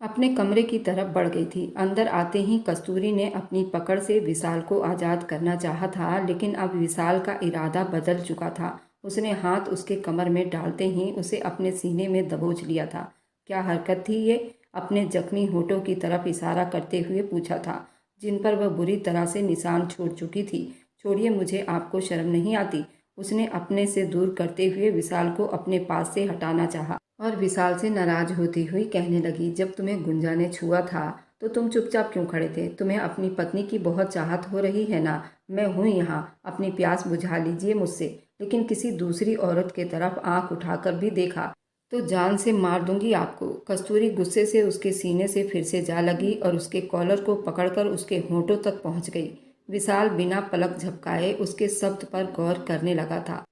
अपने कमरे की तरफ बढ़ गई थी। अंदर आते ही कस्तूरी ने अपनी पकड़ से विशाल को आज़ाद करना चाहा था, लेकिन अब विशाल का इरादा बदल चुका था। उसने हाथ उसके कमर में डालते ही उसे अपने सीने में दबोच लिया था। क्या हरकत थी ये? अपने जख्मी होठों की तरफ इशारा करते हुए पूछा था, जिन पर वह बुरी तरह से निशान छोड़ चुकी थी। छोड़िए मुझे, आपको शर्म नहीं आती? उसने अपने से दूर करते हुए विशाल को अपने पास से हटाना चाहा और विशाल से नाराज होती हुई कहने लगी, जब तुम्हें गुंजा ने छुआ था तो तुम चुपचाप क्यों खड़े थे? तुम्हें अपनी पत्नी की बहुत चाहत हो रही है ना? मैं हूँ यहाँ, अपनी प्यास बुझा लीजिए मुझसे। लेकिन किसी दूसरी औरत की तरफ आंख उठाकर भी देखा तो जान से मार दूंगी आपको। कस्तूरी गुस्से से उसके सीने से फिर से जा लगी और उसके कॉलर को पकड़कर उसके होठों तक पहुंच गई। विशाल बिना पलक झपकाए उसके शब्द पर गौर करने लगा था।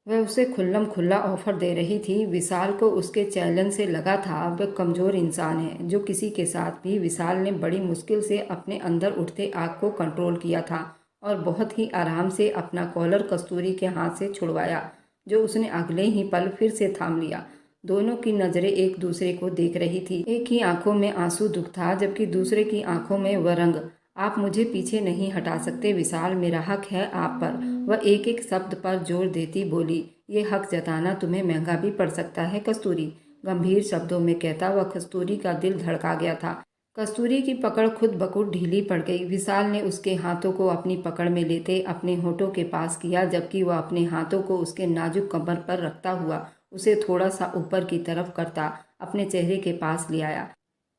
वह उसे खुल्लम खुल्ला ऑफर दे रही थी। विशाल को उसके चैलेंज से लगा था वह कमज़ोर इंसान है, जो किसी के साथ भी। विशाल ने बड़ी मुश्किल से अपने अंदर उठते आग को कंट्रोल किया था और बहुत ही आराम से अपना कॉलर कस्तूरी के हाथ से छुड़वाया, जो उसने अगले ही पल फिर से थाम लिया। दोनों की नज़रें एक दूसरे को देख रही थी। एक की आंखों में आंसू दुख था, जबकि दूसरे की आंखों में वह रंग। आप मुझे पीछे नहीं हटा सकते विशाल, मेरा हक है आप पर। वह एक एक शब्द पर जोर देती बोली, ये हक जताना तुम्हें महंगा भी पड़ सकता है कस्तूरी। गंभीर शब्दों में कहता वह कस्तूरी का दिल धड़का गया था। कस्तूरी की पकड़ खुद ब खुद ढीली पड़ गई। विशाल ने उसके हाथों को अपनी पकड़ में लेते अपने होठों के पास किया, जबकि वह अपने हाथों को उसके नाजुक कमर पर रखता हुआ उसे थोड़ा सा ऊपर की तरफ करता अपने चेहरे के पास ले आया।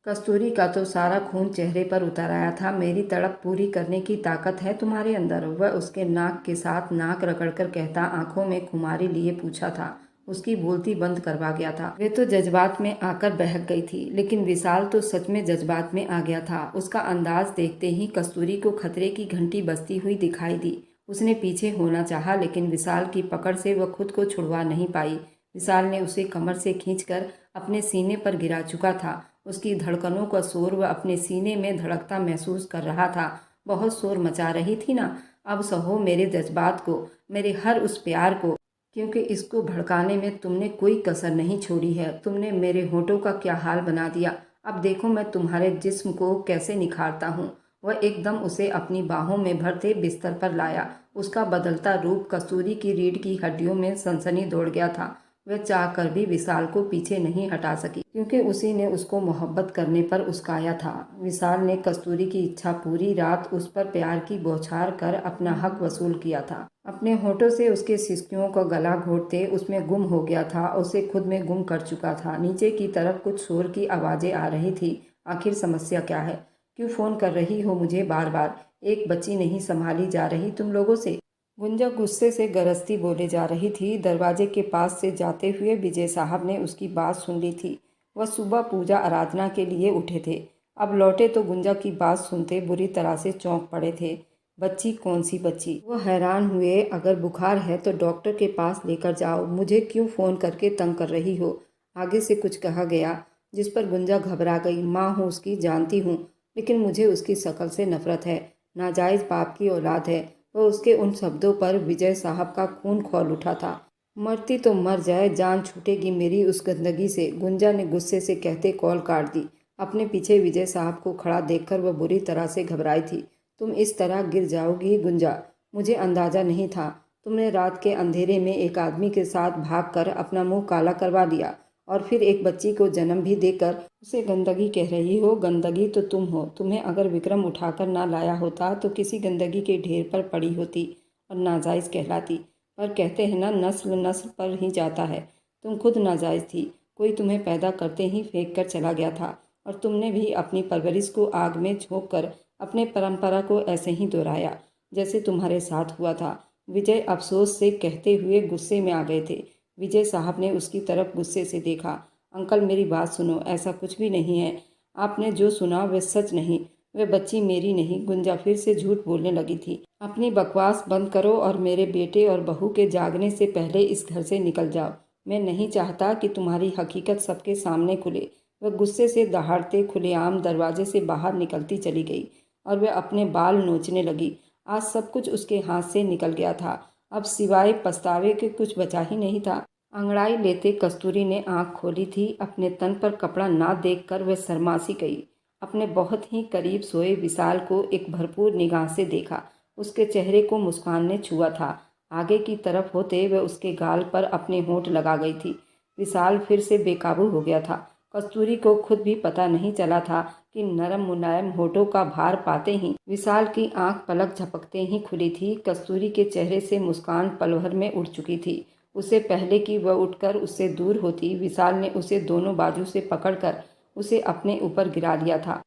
कस्तूरी का तो सारा खून चेहरे पर उतर आया था। मेरी तड़प पूरी करने की ताकत है तुम्हारे अंदर? वह उसके नाक के साथ नाक रगड़कर कहता, आंखों में खुमारी लिए पूछा था। उसकी बोलती बंद करवा गया था। वे तो जज्बात में आकर बहक गई थी, लेकिन विशाल तो सच में जज्बात में आ गया था। उसका अंदाज देखते ही कस्तूरी को खतरे की घंटी बजती हुई दिखाई दी। उसने पीछे होना चाहा, लेकिन विशाल की पकड़ से वह खुद को छुड़वा नहीं पाई। विशाल ने उसे कमर से खींचकर अपने सीने पर गिरा चुका था। उसकी धड़कनों का शोर वह अपने सीने में धड़कता महसूस कर रहा था। बहुत शोर मचा रही थी ना? अब सहो मेरे जज्बात को, मेरे हर उस प्यार को, क्योंकि इसको भड़काने में तुमने कोई कसर नहीं छोड़ी है। तुमने मेरे होठों का क्या हाल बना दिया। अब देखो मैं तुम्हारे जिस्म को कैसे निखारता हूँ। वह एकदम उसे अपनी बाहों में भरते बिस्तर पर लाया। उसका बदलता रूप कस्तूरी की रीढ़ की हड्डियों में सनसनी दौड़ गया था। वह चाह कर भी विशाल को पीछे नहीं हटा सकी, क्योंकि उसी ने उसको मोहब्बत करने पर उस्काया था। विशाल ने कस्तूरी की इच्छा पूरी रात उस पर प्यार की बौछार कर अपना हक वसूल किया था। अपने होठों से उसके सिसकियों का गला घोटते उसमें गुम हो गया था, उसे खुद में गुम कर चुका था। नीचे की तरफ कुछ शोर की आवाज़ें आ रही थी। आखिर समस्या क्या है? क्यों फ़ोन कर रही हो मुझे बार बार? एक बच्ची नहीं संभाली जा रही तुम लोगों से? गुंजा गुस्से से गरजती बोले जा रही थी। दरवाजे के पास से जाते हुए विजय साहब ने उसकी बात सुन ली थी। वह सुबह पूजा आराधना के लिए उठे थे। अब लौटे तो गुंजा की बात सुनते बुरी तरह से चौंक पड़े थे। बच्ची? कौन सी बच्ची? वह हैरान हुए। अगर बुखार है तो डॉक्टर के पास लेकर जाओ। मुझे क्यों फ़ोन करके तंग कर रही हो? आगे से कुछ कहा गया, जिस पर गुंजा घबरा गई। माँ हूँ उसकी, जानती हूँ, लेकिन मुझे उसकी शक्ल से नफरत है। नाजायज़ बाप की औलाद है वह। उसके उन शब्दों पर विजय साहब का खून खौल उठा था। मरती तो मर जाए, जान छूटेगी मेरी उस गंदगी से, गुंजा ने गुस्से से कहते कॉल काट दी। अपने पीछे विजय साहब को खड़ा देखकर वह बुरी तरह से घबराई थी। तुम इस तरह गिर जाओगी गुंजा? मुझे अंदाजा नहीं था। तुमने रात के अंधेरे में एक आदमी के साथ भागकर अपना मुंह काला करवा लिया और फिर एक बच्ची को जन्म भी देकर उसे गंदगी कह रही हो। गंदगी तो तुम हो। तुम्हें अगर विक्रम उठाकर ना लाया होता तो किसी गंदगी के ढेर पर पड़ी होती और नाजायज़ कहलाती। पर कहते हैं ना, नस्ल नस्ल पर ही जाता है। तुम खुद नाजायज़ थी। कोई तुम्हें पैदा करते ही फेंक कर चला गया था और तुमने भी अपनी परवरिश को आग में झोंक कर अपने परंपरा को ऐसे ही दोहराया जैसे तुम्हारे साथ हुआ था। विजय अफसोस से कहते हुए गुस्से में आ गए थे। विजय साहब ने उसकी तरफ गुस्से से देखा। अंकल मेरी बात सुनो, ऐसा कुछ भी नहीं है। आपने जो सुना वह सच नहीं। वह बच्ची मेरी नहीं। गुंजा फिर से झूठ बोलने लगी थी। अपनी बकवास बंद करो और मेरे बेटे और बहू के जागने से पहले इस घर से निकल जाओ। मैं नहीं चाहता कि तुम्हारी हकीकत सबके सामने खुले। वह गुस्से से दहाड़ते खुलेआम दरवाजे से बाहर निकलती चली गई और वह अपने बाल नोचने लगी। आज सब कुछ उसके हाथ से निकल गया था। अब सिवाय पछतावे के कुछ बचा ही नहीं था। अंगड़ाई लेते कस्तूरी ने आंख खोली थी। अपने तन पर कपड़ा ना देखकर वह शर्मासी गई। अपने बहुत ही करीब सोए विशाल को एक भरपूर निगाह से देखा। उसके चेहरे को मुस्कान ने छुआ था। आगे की तरफ होते वह उसके गाल पर अपने होंठ लगा गई थी। विशाल फिर से बेकाबू हो गया था। कस्तूरी को खुद भी पता नहीं चला था कि नरम मुलायम होठों का भार पाते ही विशाल की आंख पलक झपकते ही खुली थी। कस्तूरी के चेहरे से मुस्कान पल भर में उड़ चुकी थी। उससे पहले कि वह उठकर उससे दूर होती, विशाल ने उसे दोनों बाजू से पकड़कर उसे अपने ऊपर गिरा लिया था।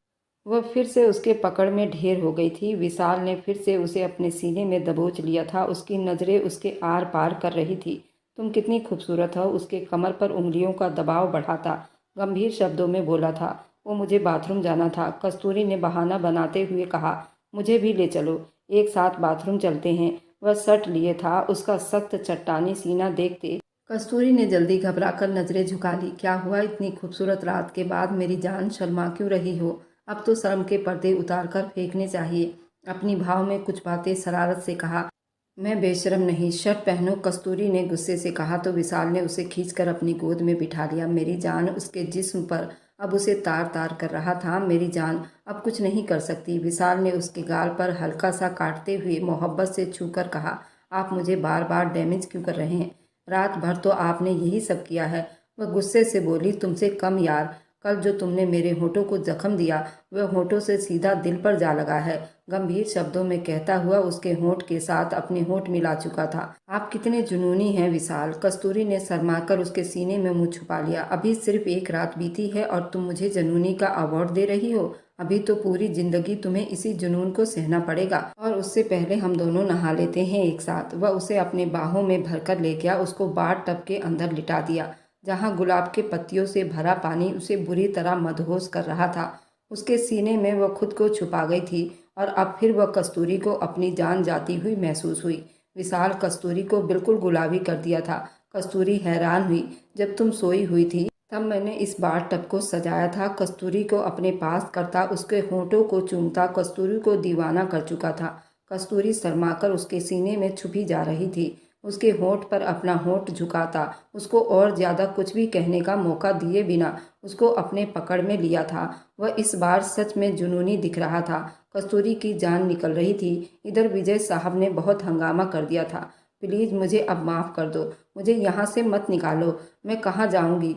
वह फिर से उसके पकड़ में ढेर हो गई थी। विशाल ने फिर से उसे अपने सीने में दबोच लिया था। उसकी नज़रें उसके आर पार कर रही थी। तुम कितनी खूबसूरत हो, उसके कमर पर उंगलियों का दबाव बढ़ाता गंभीर शब्दों में बोला था। वो मुझे बाथरूम जाना था, कस्तूरी ने बहाना बनाते हुए कहा। मुझे भी ले चलो, एक साथ बाथरूम चलते हैं। वह शर्ट लिए था। उसका सख्त चट्टानी सीना देखते कस्तूरी ने जल्दी घबराकर नजरें झुका ली। क्या हुआ, इतनी खूबसूरत रात के बाद मेरी जान, शर्मा क्यों रही हो? अब तो शर्म के पर्दे उतारकर फेंकने चाहिए। अपनी भाव में कुछ बातें शरारत से कहा। मैं बेशर्म नहीं, शर्ट पहनो, कस्तूरी ने गुस्से से कहा तो विशाल ने उसे खींचकर अपनी गोद में बिठा लिया। मेरी जान, उसके जिस्म पर अब उसे तार तार कर रहा था। मेरी जान अब कुछ नहीं कर सकती। विशाल ने उसके गाल पर हल्का सा काटते हुए मोहब्बत से छूकर कहा। आप मुझे बार बार डैमेज क्यों कर रहे हैं? रात भर तो आपने यही सब किया है। वह गुस्से से बोली। तुमसे कम यार, कल जो तुमने मेरे होठों को जख्म दिया वह होठों से सीधा दिल पर जा लगा है, गंभीर शब्दों में कहता हुआ उसके होंठ के साथ अपने होंठ मिला चुका था। आप कितने जुनूनी हैं विशाल, कस्तूरी ने शर्माकर उसके सीने में मुंह छुपा लिया। अभी सिर्फ एक रात बीती है और तुम मुझे जुनूनी का अवार्ड दे रही हो? अभी तो पूरी जिंदगी तुम्हें इसी जुनून को सहना पड़ेगा। और उससे पहले हम दोनों नहा लेते हैं एक साथ। वह उसे अपने बाहों में भरकर ले गया, उसको बाथ टब के अंदर लिटा दिया जहाँ गुलाब के पत्तियों से भरा पानी उसे बुरी तरह मदहोश कर रहा था। उसके सीने में वह खुद को छुपा गई थी और अब फिर वह कस्तूरी को अपनी जान जाती हुई महसूस हुई। विशाल कस्तूरी को बिल्कुल गुलाबी कर दिया था। कस्तूरी हैरान हुई। जब तुम सोई हुई थी तब मैंने इस बाथ टब को सजाया था। कस्तूरी को अपने पास करता, उसके होंठों को चूमता, कस्तूरी को दीवाना कर चुका था। कस्तूरी शर्माकर उसके सीने में छुपी जा रही थी, उसके होंठ पर अपना होंठ झुकाता, उसको और ज्यादा कुछ भी कहने का मौका दिए बिना उसको अपने पकड़ में लिया था। वह इस बार सच में जुनूनी दिख रहा था। कस्तूरी की जान निकल रही थी। इधर विजय साहब ने बहुत हंगामा कर दिया था। प्लीज मुझे अब माफ कर दो, मुझे यहाँ से मत निकालो, मैं कहाँ जाऊंगी?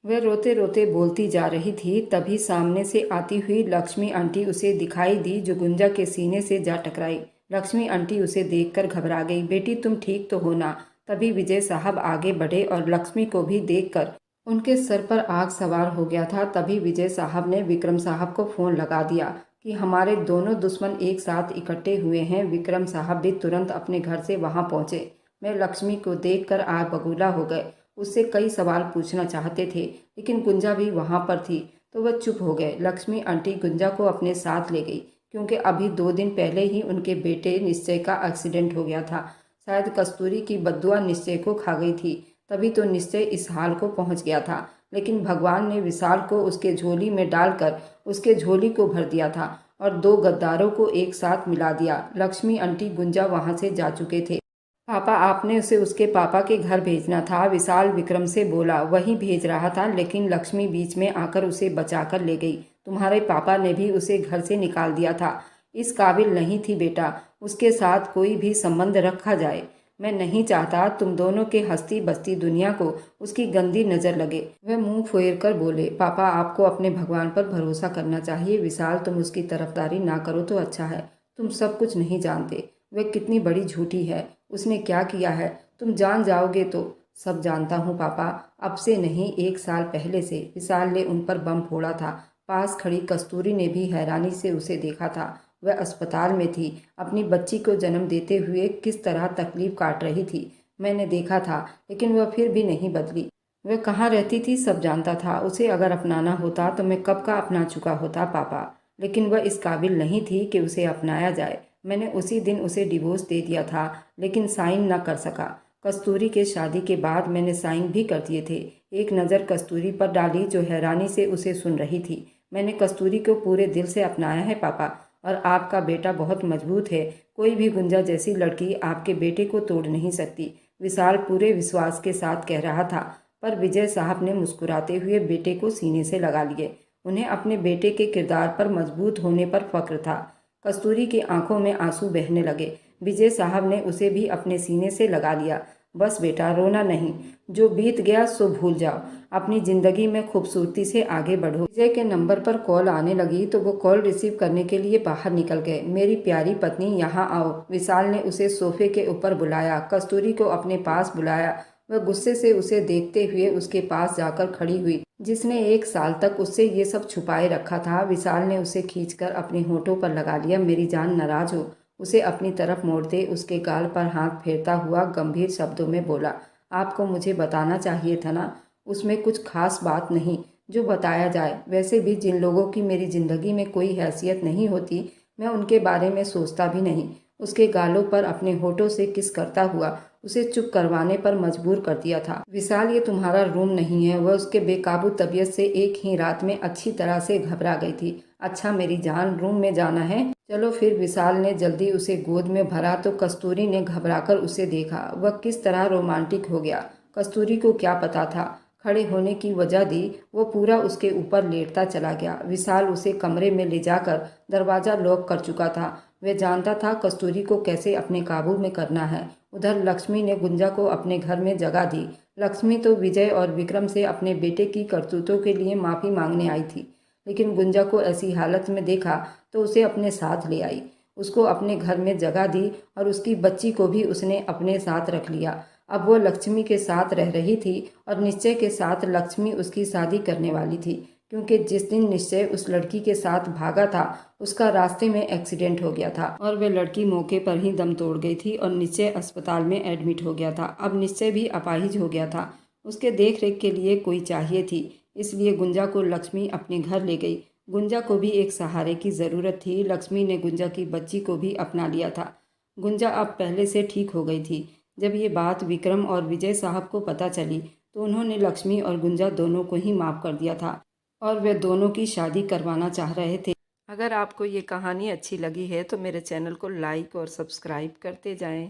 वह रोते रोते बोलती जा रही थी। तभी सामने से आती हुई लक्ष्मी आंटी उसे दिखाई दी, जो गुंजा के सीने से जा टकराई। लक्ष्मी आंटी उसे देखकर घबरा गई। बेटी तुम ठीक तो हो ना? तभी विजय साहब आगे बढ़े और लक्ष्मी को भी देखकर उनके सर पर आग सवार हो गया था। तभी विजय साहब ने विक्रम साहब को फोन लगा दिया कि हमारे दोनों दुश्मन एक साथ इकट्ठे हुए हैं। विक्रम साहब भी तुरंत अपने घर से वहां पहुंचे। मैं लक्ष्मी को देखकर आग बबूला हो गए। उससे कई सवाल पूछना चाहते थे, लेकिन गुंजा भी वहां पर थी तो वह चुप हो गए। लक्ष्मी आंटी गुंजा को अपने साथ ले गई, क्योंकि अभी 2 दिन पहले ही उनके बेटे निश्चय का एक्सीडेंट हो गया था। शायद कस्तूरी की बद्दुआ निश्चय को खा गई थी, तभी तो निश्चय इस हाल को पहुंच गया था। लेकिन भगवान ने विशाल को उसके झोली में डालकर उसके झोली को भर दिया था और 2 गद्दारों को एक साथ मिला दिया। लक्ष्मी आंटी गुंजा वहां से जा चुके थे। पापा, आपने उसे उसके पापा के घर भेजना था, विशाल विक्रम से बोला। वही भेज रहा था, लेकिन लक्ष्मी बीच में आकर उसे बचाकर ले गई। तुम्हारे पापा ने भी उसे घर से निकाल दिया था। इस काबिल नहीं थी बेटा, उसके साथ कोई भी संबंध रखा जाए। मैं नहीं चाहता तुम दोनों के हंसती बसती दुनिया को उसकी गंदी नजर लगे। वह मुंह फेर कर बोले। पापा, आपको अपने भगवान पर भरोसा करना चाहिए। विशाल, तुम उसकी तरफदारी ना करो तो अच्छा है। तुम सब कुछ नहीं जानते, वह कितनी बड़ी झूठी है, उसने क्या किया है। तुम जान जाओगे तो। सब जानता हूँ पापा, अब से नहीं 1 साल पहले से विशाल ने उन पर बम फोड़ा था। पास खड़ी कस्तूरी ने भी हैरानी से उसे देखा था। वह अस्पताल में थी, अपनी बच्ची को जन्म देते हुए किस तरह तकलीफ काट रही थी। मैंने देखा था, लेकिन वह फिर भी नहीं बदली। वह कहाँ रहती थी सब जानता था। उसे अगर अपनाना होता तो मैं कब का अपना चुका होता पापा, लेकिन वह इस काबिल नहीं थी कि उसे अपनाया जाए। मैंने उसी दिन उसे डिवोर्स दे दिया था, लेकिन साइन न कर सका। कस्तूरी के शादी के बाद मैंने साइन भी कर दिए थे। एक नज़र कस्तूरी पर डाली, जो हैरानी से उसे सुन रही थी। मैंने कस्तूरी को पूरे दिल से अपनाया है पापा, और आपका बेटा बहुत मजबूत है। कोई भी गुंजा जैसी लड़की आपके बेटे को तोड़ नहीं सकती, विशाल पूरे विश्वास के साथ कह रहा था। पर विजय साहब ने मुस्कुराते हुए बेटे को सीने से लगा लिए। उन्हें अपने बेटे के किरदार पर मजबूत होने पर फक्र था। कस्तूरी की आंखों में आंसू बहने लगे। विजय साहब ने उसे भी अपने सीने से लगा लिया। बस बेटा, रोना नहीं, जो बीत गया सो भूल जाओ, अपनी ज़िंदगी में खूबसूरती से आगे बढ़ो। विजय के नंबर पर कॉल आने लगी तो वो कॉल रिसीव करने के लिए बाहर निकल गए। मेरी प्यारी पत्नी, यहाँ आओ। विशाल ने उसे सोफे के ऊपर बुलाया, कस्तूरी को अपने पास बुलाया। वह गुस्से से उसे देखते हुए उसके पास जाकर खड़ी हुई, जिसने 1 साल तक उससे ये सब छुपाए रखा था। विशाल ने उसे खींचकर अपने होठों पर लगा लिया। मेरी जान, नाराज हो? उसे अपनी तरफ मोड़ते उसके गाल पर हाथ फेरता हुआ गंभीर शब्दों में बोला, आपको मुझे बताना चाहिए था ना, उसमें कुछ खास बात नहीं जो बताया जाए। वैसे भी जिन लोगों की मेरी ज़िंदगी में कोई हैसियत नहीं होती, मैं उनके बारे में सोचता भी नहीं। उसके गालों पर अपने होठों से किस करता हुआ उसे चुप करवाने पर मजबूर कर दिया था। विशाल, ये तुम्हारा रूम नहीं है। वह उसके बेकाबू तबीयत से एक ही रात में अच्छी तरह से घबरा गई थी। अच्छा मेरी जान, रूम में जाना है? चलो फिर। विशाल ने जल्दी उसे गोद में भरा तो कस्तूरी ने घबराकर उसे देखा। वह किस तरह रोमांटिक हो गया, कस्तूरी को क्या पता था। खड़े होने की वजह दी, वो पूरा उसके ऊपर लेटता चला गया। विशाल उसे कमरे में ले जाकर दरवाज़ा लॉक कर चुका था। वह जानता था कस्तूरी को कैसे अपने काबू में करना है। उधर लक्ष्मी ने गुंजा को अपने घर में जगह दी। लक्ष्मी तो विजय और विक्रम से अपने बेटे की करतूतों के लिए माफ़ी मांगने आई थी, लेकिन गुंजा को ऐसी हालत में देखा तो उसे अपने साथ ले आई। उसको अपने घर में जगह दी और उसकी बच्ची को भी उसने अपने साथ रख लिया। अब वो लक्ष्मी के साथ रह रही थी और निश्चय के साथ लक्ष्मी उसकी शादी करने वाली थी, क्योंकि जिस दिन निश्चय उस लड़की के साथ भागा था उसका रास्ते में एक्सीडेंट हो गया था और वह लड़की मौके पर ही दम तोड़ गई थी और निश्चय अस्पताल में एडमिट हो गया था। अब निश्चय भी अपाहिज हो गया था। उसके देख रेख के लिए कोई चाहिए थी, इसलिए गुंजा को लक्ष्मी अपने घर ले गई। गुंजा को भी एक सहारे की ज़रूरत थी। लक्ष्मी ने गुंजा की बच्ची को भी अपना लिया था। गुंजा अब पहले से ठीक हो गई थी। जब ये बात विक्रम और विजय साहब को पता चली तो उन्होंने लक्ष्मी और गुंजा दोनों को ही माफ़ कर दिया था और वे दोनों की शादी करवाना चाह रहे थे। अगर आपको ये कहानी अच्छी लगी है तो मेरे चैनल को लाइक और सब्सक्राइब करते जाएं।